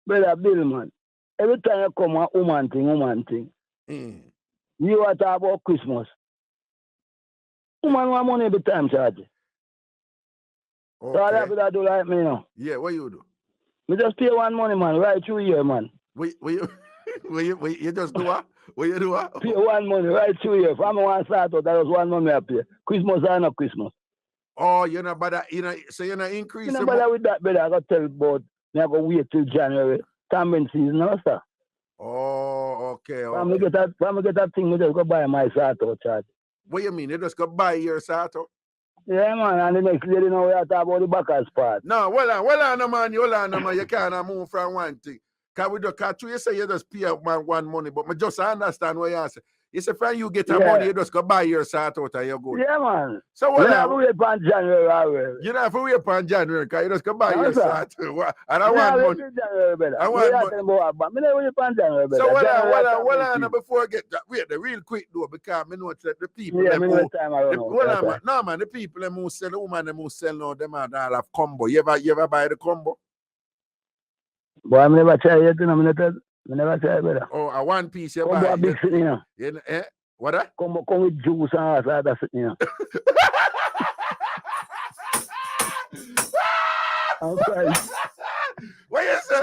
Brother Bill, man, every time you come a woman thing. You are talking about Christmas. Woman want money every time, charge. Okay. So I have to do like me now. Yeah, what you do? Me just pay one money, man, right through here, man. You just do what? What you do what? Pay one money right through here. If I'm one start out, that was one money I pay. Christmas or not Christmas. Oh, you're not bother, so you're not increasing. You're not bother with that, brother. I got to tell about, I go wait till January. Tambourine season, no, sir. Oh, okay. If I get that thing, we just go buy my start out, charge. What you mean? You just go buy your start out? Yeah, man, and the next lady now we are talking about the backers part. No, hold on, man. You can't move from one thing. Because you say you just pay one money, but I just understand what you say. You say, friend, you get money, you just go buy your start out and you go. Yeah, man. So what? You have to wait for January already. You don't have to wait for January, because you just go buy your start out. And I want money. I want money. So hold on, before I get that, wait, the real quick though, because I know that the people the people them who sell, the woman them who sell now, them all have combo. You ever buy the combo? But I never try yet, I never try, brother. Oh, a one piece you combo buy. A big thing, you know. What that? Come with juice and all that, you know. I'm sorry. What you say?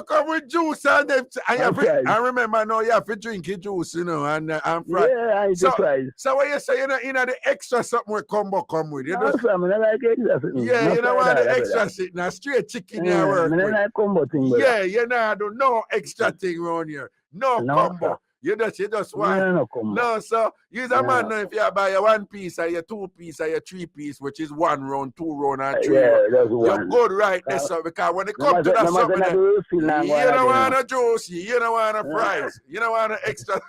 Come with juice and them. I remember now you have to drink your juice, you know, and fried. Yeah, I surprised. So what you say, you know the extra something with combo come with. You know, I like extra thing. Yeah, you know what the extra thing. Now straight chicken you work with. Like combo thing, yeah, you know, do no extra thing around here. No combo. Sir. You just want. No, so use a man now if you buy a 1 piece or your 2 piece or your 3 piece, which is 1 round, 2 round, and 3 round. You're good right there, so because when it comes to that something, you don't want a juicy, you don't want a fries, you don't want an extra.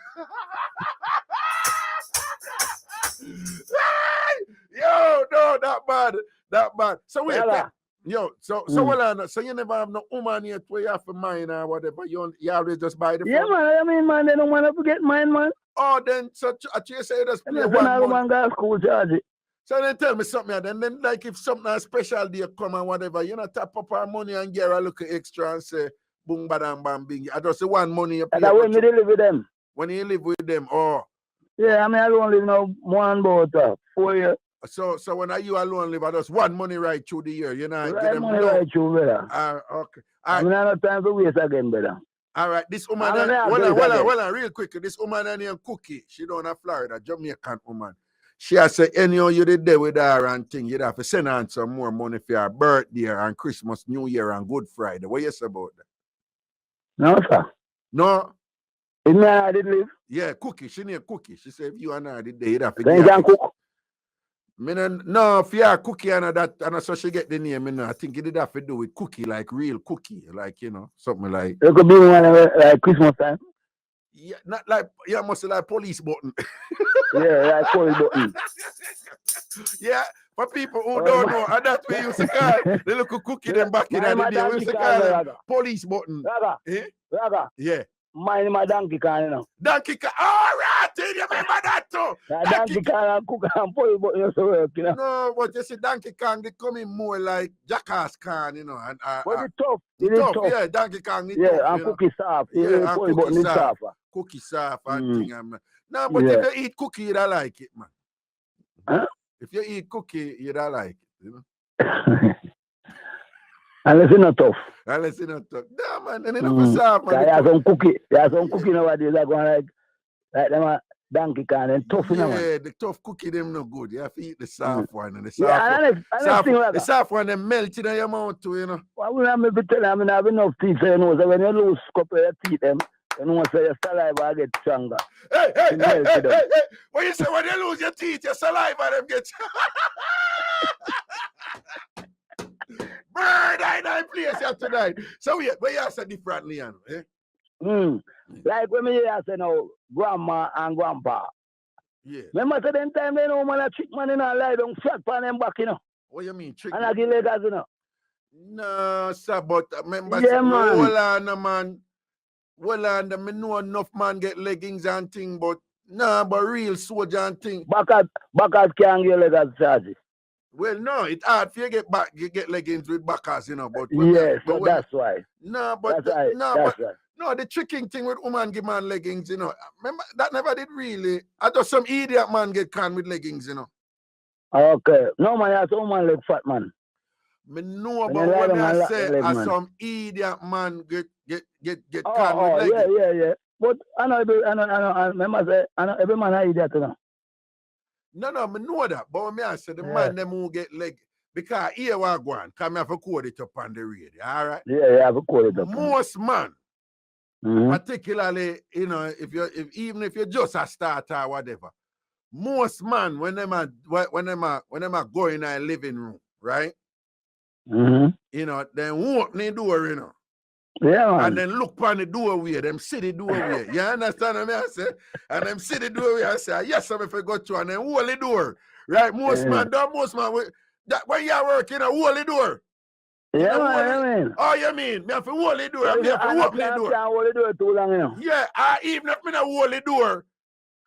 Yo, no, that bad. So wait. So you never have no woman yet where you have to mine or whatever. You always just buy the phone? Man. I mean, man, they don't want to forget mine, man. Oh, then so you say just play one man go to school charge it. So then tell me something, and then like if something special day come and whatever, you know, tap up our money and get a little extra and say boom badam bam bing. I just say one money you pay. That's when you live with them. When you live with them, oh. Yeah, I mean I don't live now one about 4 years. So when you alone live, I just one money right through the year, you know. Right money right through, brother. Okay. I mean, I have no time to waste again, brother. All right, this woman, hold on, real quick. This woman named Cookie, she down in Florida, Jamaican woman. She has said, anyhow, you did there with her and thing, you'd have to send her some more money for her birthday and Christmas, New Year and Good Friday. What you say about that? No, sir. No? In me I did live? Yeah, Cookie. She named Cookie. She said, if you and her did there, you'd have to get her. Cook? No, if you are Cookie and that, and so she get the name, you know, I think it did have to do with cookie, like real cookie, like, you know, something like. It could be one like Christmas time. Yeah, not like, yeah, must like police button. Yeah, like police button. Yeah, for people who don't know, and that's what you used to call the little cookie them back in the day. We used to call them police button. Raga. Yeah. Mine my donkey can, you know. Donkey can. All right, you remember that too. Donkey can and cook and police button used to work, you know. No, but you see, donkey can, they come in more like jackass can, you know. And but it's tough. Yeah, donkey can. Yeah, and cookie soft. Yeah, and cookie soft. Cookie soft and thing. No, but if you eat cookie, you don't like it, man. Huh? If you eat cookie, you don't like it, you know. Unless it's not tough. Unless it's not tough. No, man, and it's soft, man. There's some cookie nowadays that going like them donkey can and tough, you know. Yeah, the tough cookie, them no good. You have to eat the soft one. And the soft one, they melt in your mouth too, you know. Well, I will have to tell you, I mean, I have enough teeth, you know, so when you lose a couple of teeth, them, You know, say your saliva get stronger. Hey. When you say when you lose your teeth, your saliva them get Bird, I place here tonight. So wait, you say differently, you know, eh? Like when me hear say now, grandma and grandpa. Yeah. Remember say them time they know man a trick man in a lie down flat pan them back, you know. What you mean trick? And I give legs, you know. No, sir, but remember, yeah, man. Hold on, man. Well, and me know enough man get leggings and thing, but but real soldier and thing. Backers can't get legs charges. Well, no, it's hard for you get leggings with backers, you know. But yes, so that's why. No, but that's right. No, the tricking thing with woman give man leggings, you know. Remember that never did really. I thought some idiot man get can with leggings, you know. Okay, no man, that's woman leg fat man. Me know about what I say, as some idiot man get can with leggings. Yeah. But I know, remember say, I know every man is idiot, you know. No, me know that. But when I say the man them who get leg, because here we go on, come have to code it up on the radio, all right? Yeah, have to code it up. Most man, particularly, you know, even if you're just a starter or whatever, most man when them are going in a living room, right? You know, then open the door, you know. Yeah, man. And then look on the doorway, them see the doorway. You understand what I say? And them see the doorway, I say, yes, I'm if I go through and then hold the door. Right? Most man, when you're working, hold the door. Yeah, man. Oh, you mean? Me have to hold the door. I have to open the door. Hold the door too long, you know. Yeah, even if me not hold the door,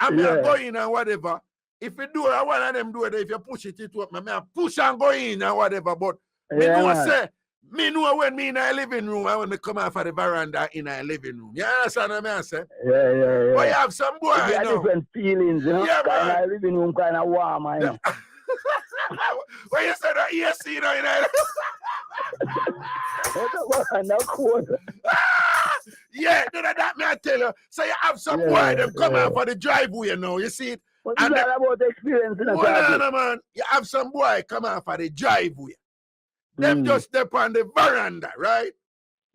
I'm go in and whatever. If you do one of them door, if you push it open, I push and go in and whatever. But me know when me in a living room, I want to come out for the veranda in a living room. You understand what I say? Yeah. But you have some boy, you know. Different feelings, you know. Yeah, man. Kind of living room, kind of warm, you know. When you say that ESC, you know, yeah, that me I tell you. So you have some boy, them come out for the driveway, you know. You see it? What is that about the experience? No, man. You have some boy come out for the driveway. Them just step on the veranda, right?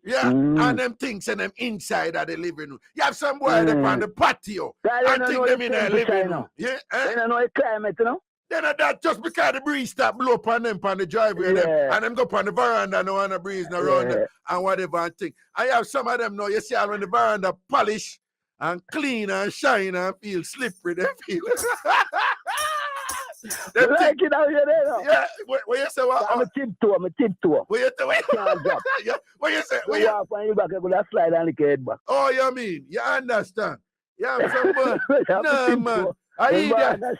Yeah, and them things and them inside of the living room. You have some boy up on the patio and think them in the living room. Yeah, they don't know the climate, you know. Then that just because the breeze stop blow upon them on the driveway and them go up on the veranda no want to breeze around them and whatever and thing. I have some of them now, you see when the veranda polish and clean and shine and feel slippery, they feel. You like it out here, though? Yeah, what you say? I'm a tiptoe. What you say? What you say? You walk on your back, you go slide and lick your head back. Oh, you mean? You understand? Yeah, no, man. I hear that.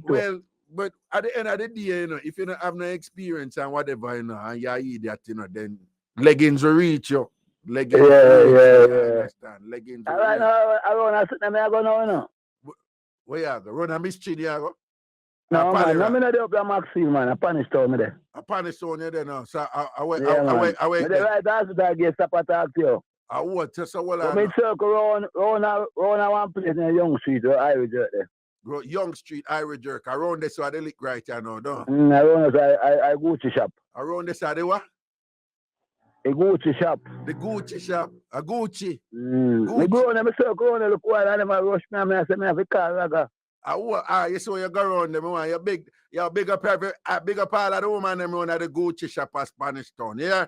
Well, but at the end of the day, you know, if you don't have no experience and whatever, you know, and you eat that, you know, then leggings will reach you. Leggings will reach you. Understand? Leggings will reach you. I go now, you know. Where you go? Run a mystery, you go? No, man, I'm not up to Maxine, man. I punish town me there. I punish town you there now. So I wait. Right, that's what I get stop attack to you. I what? So what? I mean, circle around one place in a Young Street or IrieJam there. Young Street, IrieJam. Around this, so they lick right here now, don't? Around this, I Gucci shop. Around this, they what? A Gucci shop. The Gucci shop. A Gucci. I go on them circle around, look while and them rush me and I say, me have a car, Raga. You saw you go around them, you're big up all of the women them around at the Gucci shop at Spanish Town, yeah?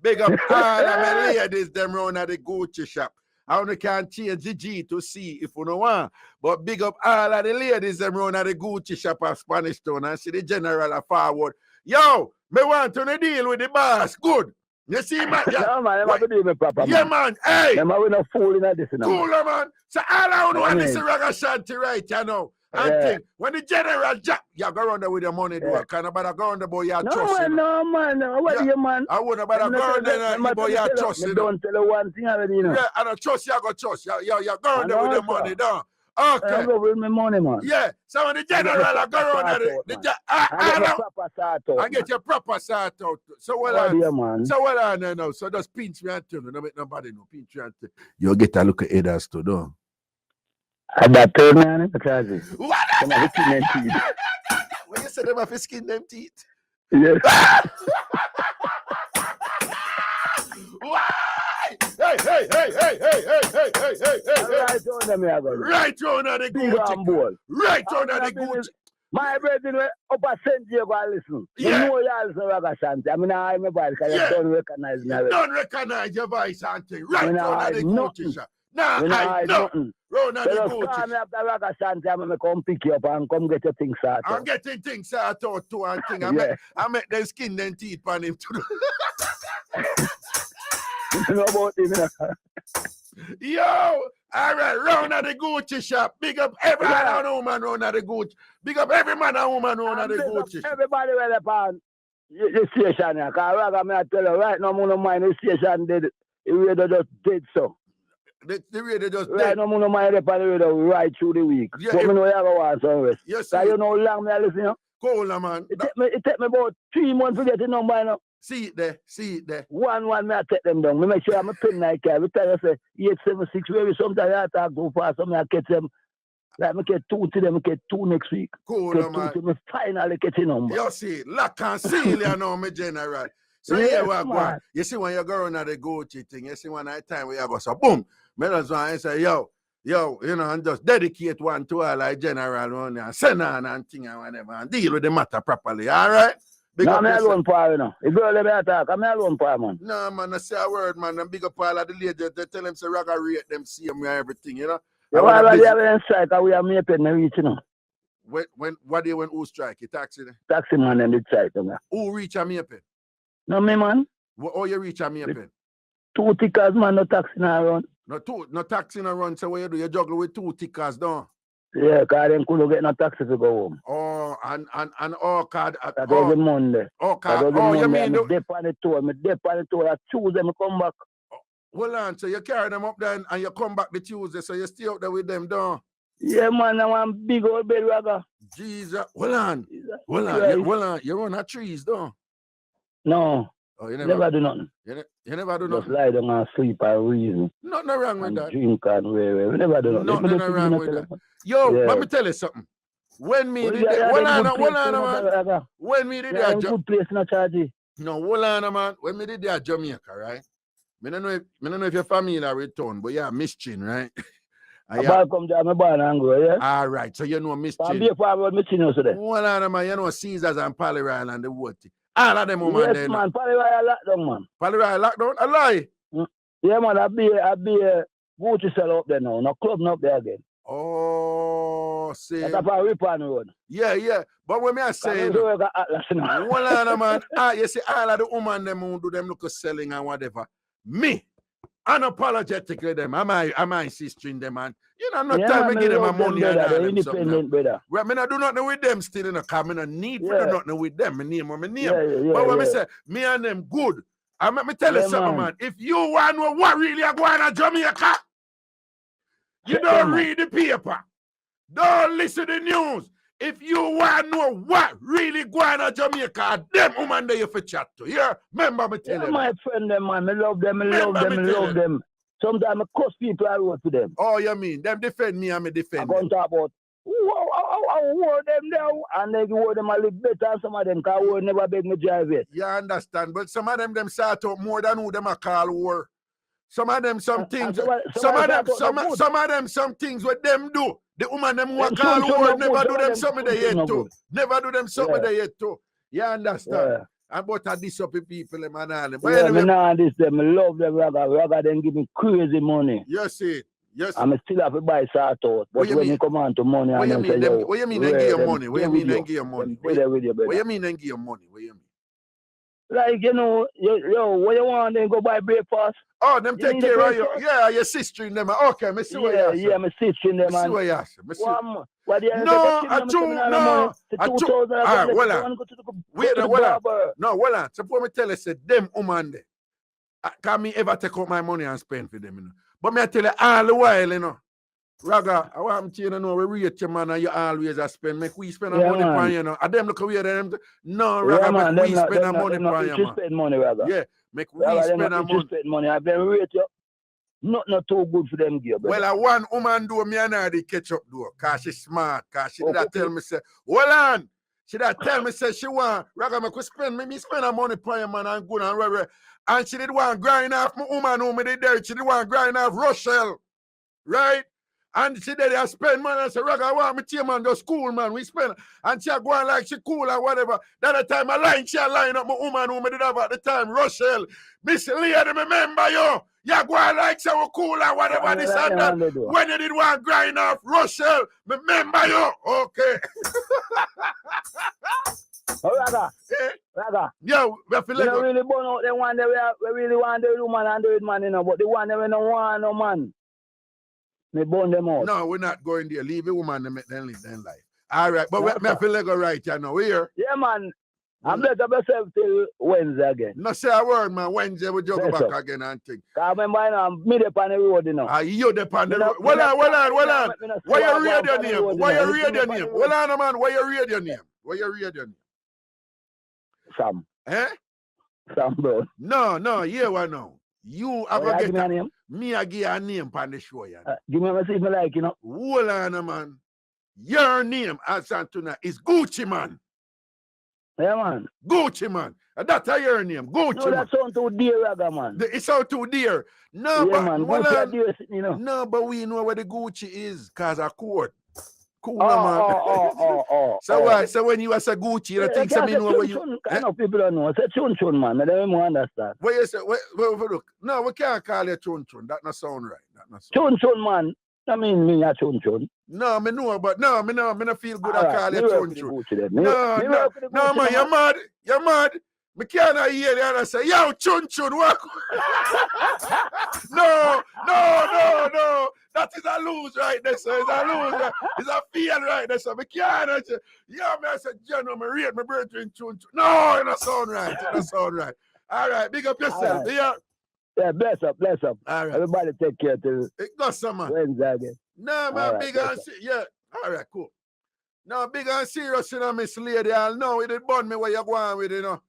Big up all of the ladies them around at the Gucci shop. I only can change the G to C if you know want, but big up all of the ladies them around at the Gucci shop at Spanish Town and see the general forward. Yo, me want to deal with the boss, good. You see, man? Yeah, man, I'm do me proper. Yeah, man. Hey, I'm not fooling at this. Cooler, man. So all I want is Ragashanti, right? You know. And think, when the general jack, you go around there with your money, do kind of better go around there, boy, you trust him. No, man. What do you, man? I wouldn't better go around there, boy, you trust him. Don't tell you one thing already, you know. Yeah, I don't trust you, I go trust you. You go around there with your money, don't. Okay. I go with my money, man. Yeah. So when the general go around there, I get your proper sort out. So what I know. So just pinch me and tell me. No make nobody know. Pinch me and tell you get a look at Edas to do. That turn man, because what? When you say them have skin them teeth? Yes. Why? Right on them, yeah, right on the Gucci. Right on the Gucci. My brethren up at St. Diego, I listen. Yeah. You know you also Ragashanti. I mean, I'm a voice because you don't recognize me. You don't recognize your voice, Auntie. Right on the Gucci shop. Nah, I know. Round on the Gucci. Call me after Ragashanti, I'm going to come pick you up and come get your things started. I'm getting things started out too, and thing. I make them skin them teeth on him too. You know about him, Yo, all right, round at the Gucci shop. Big up every man and woman round at the Gucci. Big up every man and woman round at the Gucci shop. Everybody where they pan the station here. Because Raga, I tell you, right now, I don't mind the station dead. The radio just dead so. The radio just right dead. Right now, I don't mind the radio right through the week. Yeah, but I know you have a want some rest. Yes, sir. You know how long I listen, you know? Cool, man. It take me about 3 months to get the number, now. See it there. One, me I take them down. Me make sure I'm a pin like that. Every time I say 876, maybe sometimes I talk go fast, so I catch them. Like me get 2 to them, I get 2 next week. Cool, get man. 2 to me finally get the number. You see, lock and seal, you know, me general. So yes, what go on. You see when you go around at the Gucci thing, you see one night time where you go, so boom, me just want to say, yo, you know, and just dedicate one to all like general one and send on and thing and whatever and deal with the matter properly, all right? No, I'm alone for you know. If girl let me attack, I'm alone for man. No, man, I say a word, man. And big up all of the ladies. They tell them say Raga rate them same way everything, you know. You want to have a strike, we have me paying reach, you know. What day when who strike? You taxi? Taxi man and the strike, you know. Who reach a me pen? No, me man. Oh, you reach a me pen? 2 tickers, man, no taxi now run. No taxi no run, so what you do? You juggle with 2 tickers, don't? Yeah, because they couldn't get no taxi to go home. Oh, and card. That was Monday. Oh, card. Oh, you mean I dip on the tour. I choose them, I come back. Hold on, so you carry them up there and you come back the Tuesday, so you stay out there with them, don't? Yeah, man, I want big old bed, Raga. Jesus. Hold on. You run at trees, don't? No. Oh, you never do nothing. You never do Just nothing? lie down and sleep and reason. Nothing wrong with that. Drink and we never do nothing. Nothing wrong with that. Yo, let me tell you something. When me did that, hold on, man. When me did that, good place in Chargy. No, hold on, man. When me did that Jamaica, right? I don't know if your family are returned, but yeah, Miss Chin, right? I come down my barn and go, yeah? All right, so you know Miss Chin. Hold on, man. You know Caesars and Paleryle and the what? All of them, man. Yes, man. Paleryle lockdown, man. Paleryle lockdown? A lie? Yeah, man. I be Gucci sell up there now. No club not there again. Oh, see. That's a rip on the road. Yeah. But when I say, hold on, man. You see, all of the women them who do them look selling and whatever. Me, unapologetically them. Am I sistering them, man? You know, no time to give them a money and all them independent, brother. Right, I do nothing with them still in a car. I need to do nothing with them. My name. But when I say, me and them good, let me tell you something, man. If you want to know what really are going on Jamaica, you don't read the paper. Don't listen to the news. If you want to know what really going on Jamaica, them woman there you for chat to. Yeah, remember me tell you. My friend, them man, I love them. Sometimes I cuss people I wrote to them. Oh, you mean them defend me and me defend them? I talk about I wore them now and then you wore them a little better and some of them because war never beg me drive it. You understand, but some of them start out more than who them a call war. Some of them some things some things what them do. The woman them who call war never do them something they yet too. Never do them something they yet too. You understand? I'm about to diss up people, man. But anyway, I this them. I love them, Raga. Then give me crazy money. Yes, it. Yes. I'm still have to buy sort out. But when you come on to money, what you mean? What you mean? They give you money. What you mean? They give you money. What you mean? They give you money. What you mean? Like, you know, yo, what you want? Then go buy breakfast. Oh, them take care of you. Yeah, your sister in them. Okay, me see what you say. Yeah, my sister in them. Me see what you say. No, Wait, no, well on. Suppose me tell you, say, them woman there. Can me ever take out my money and spend for them, you know? But me I tell you all the while, you know. Raga, I want you to know we rate your man and you always a spend. Make we spend our money for you know. And them look away them. No, Raga, make we spend our money for you, man. Spend money, Raga. Yeah, make we spend our money. Spend money. I've been rate you. Not too good for them gear. Well, I one woman do me and I the catch up do. Cause she smart. Cause she did tell me say, hold on. She that tell me, say she want, Raga, me spend her money for your man and good and right. And she did want grind off my woman who me did there. She did want grind off Rochelle. Right? And she did spend money. I said, Raga, I want me team man just cool, man. We spend. And she go on like she cool or whatever. That the time she line up my woman who me did have at the time, Rochelle. Miss Lady, remember you. You go on like so cool or whatever this and that. When you did want grind off Rochelle, remember you. Okay. Oh, Raga. Yo, we have to let go. Really burn out the one that we really want the woman and the man, you know, but the one that we don't want no man. Me burn them out. No, we're not going there. Leave the woman and make them live their life. All right, but we have to let go right, you know. We here. Yeah, man. I'm better myself till Wednesday again. No say a word, man. Wednesday we just go back again and think. I remember you know, me up on the road, you know. You up on the road. Well on. Why you read your name? Why you read your name? Well on, man. Why you read your name? Why you read your name? Sam. Eh? Sam, bro. No, yeah, what now? You are going to get a name? Me, I give you a name on the show, yeah. Give me a see if I like, you know. Hold on, man. Your name, as Antuna, is Gucci, man. Yeah, man. Gucci, man. That's your name, Gucci, no, that sound too dear, Raga, man. It sound too dear. No, yeah, but man. Gucci dear, you know. No, but we know where the Gucci is, because I court. Cool, man. So when you say Gucci, you think something know where you... I know people don't know. Say chun, man. I don't even understand. What you say? Look. No, we can't call you chun. That not sound right. Chun, man. I mean, me a chun. No, me know, but no, me not feel good at call you chun. No, man, you're mad. Me can't hear you and say, yo, chun, walk. No. That is a lose right there, sir. It's a lose. It's a fail right there, sir. Me can't. Yeah, me I said, General, me rate my brethren chun. No, it don't sound right. All right, big up yourself. Right. Yeah, bless up. All right. Everybody take care till Wednesday again. No, man, big and serious. Yeah. All right, cool. No, big and serious, you know, Miss Lady. I'll know it did burn me where you're going with, you know.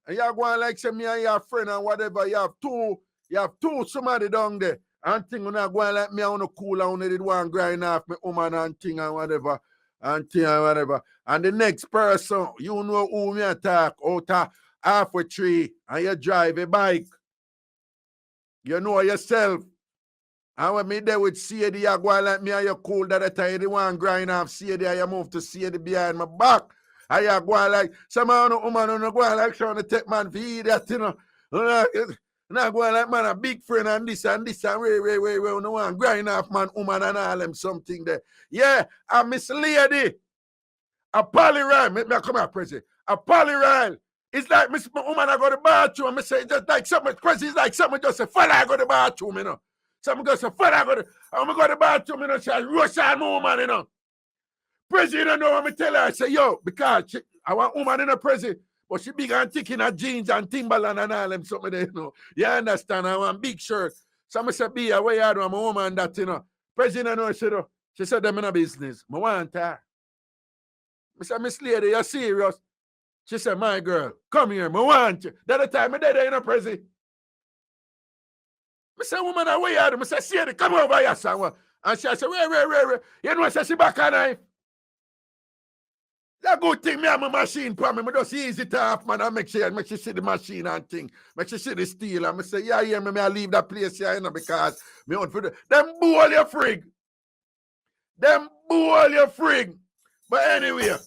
And you're going like say me and your friend and whatever. You have two somebody down there. And thing when I going like me, I want to cool and did one grind off me woman and thing and whatever. And the next person, you know who me attack out of halfway tree and you drive a bike. You know yourself. And when me there with CD, you go like me and you cool that time you want grind off CD and you move to CD behind my back. And you go like some woman who go like trying to take man for idiot, you know. Now go like man a big friend and this and way no one grind off man, woman and all them something there. Yeah, and Miss Lady, a polyrhyme, me come here, President. A polyrhyme. It's like Miss Woman I go to the bathroom. I say just like something crazy. It's like something just say, "Father, I go to the bathroom," you know. Something just say, "Father, I go to the bathroom," you know. She rush on my woman, you know. President, you know what me tell her? I say, yo, because I want woman in a president, but she big and thick in her jeans and Timberland and all them something there, you know. You understand? I want big shirt. So I say, be away, I do. I'm a woman that, you know. President, you know, she said, them in a business. I want her. I said, Miss Lady, you're serious? She said, my girl, come here, I want you. That time I did it, you know, Prezi. I said, woman, away, I do. I said, see it, come over here, son. And she said, where? You know, I said, she back a knife. That good thing, me have my machine for me. I just ease it off, man, and make she see the machine and thing. Make she see the steel. And I say, yeah, me I leave that place here, you know, because me want for them bowl your frig. But anyway,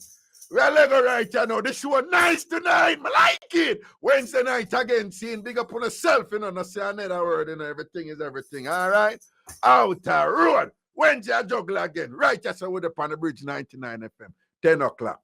we're Lego right here now. The show nice tonight. I like it. Wednesday night again, seeing big up on yourself, you know, not say another word, you know, everything is everything. All right? Outer road. Wednesday I juggle again. Right here, so we're up on the bridge 99 FM. 10 o'clock.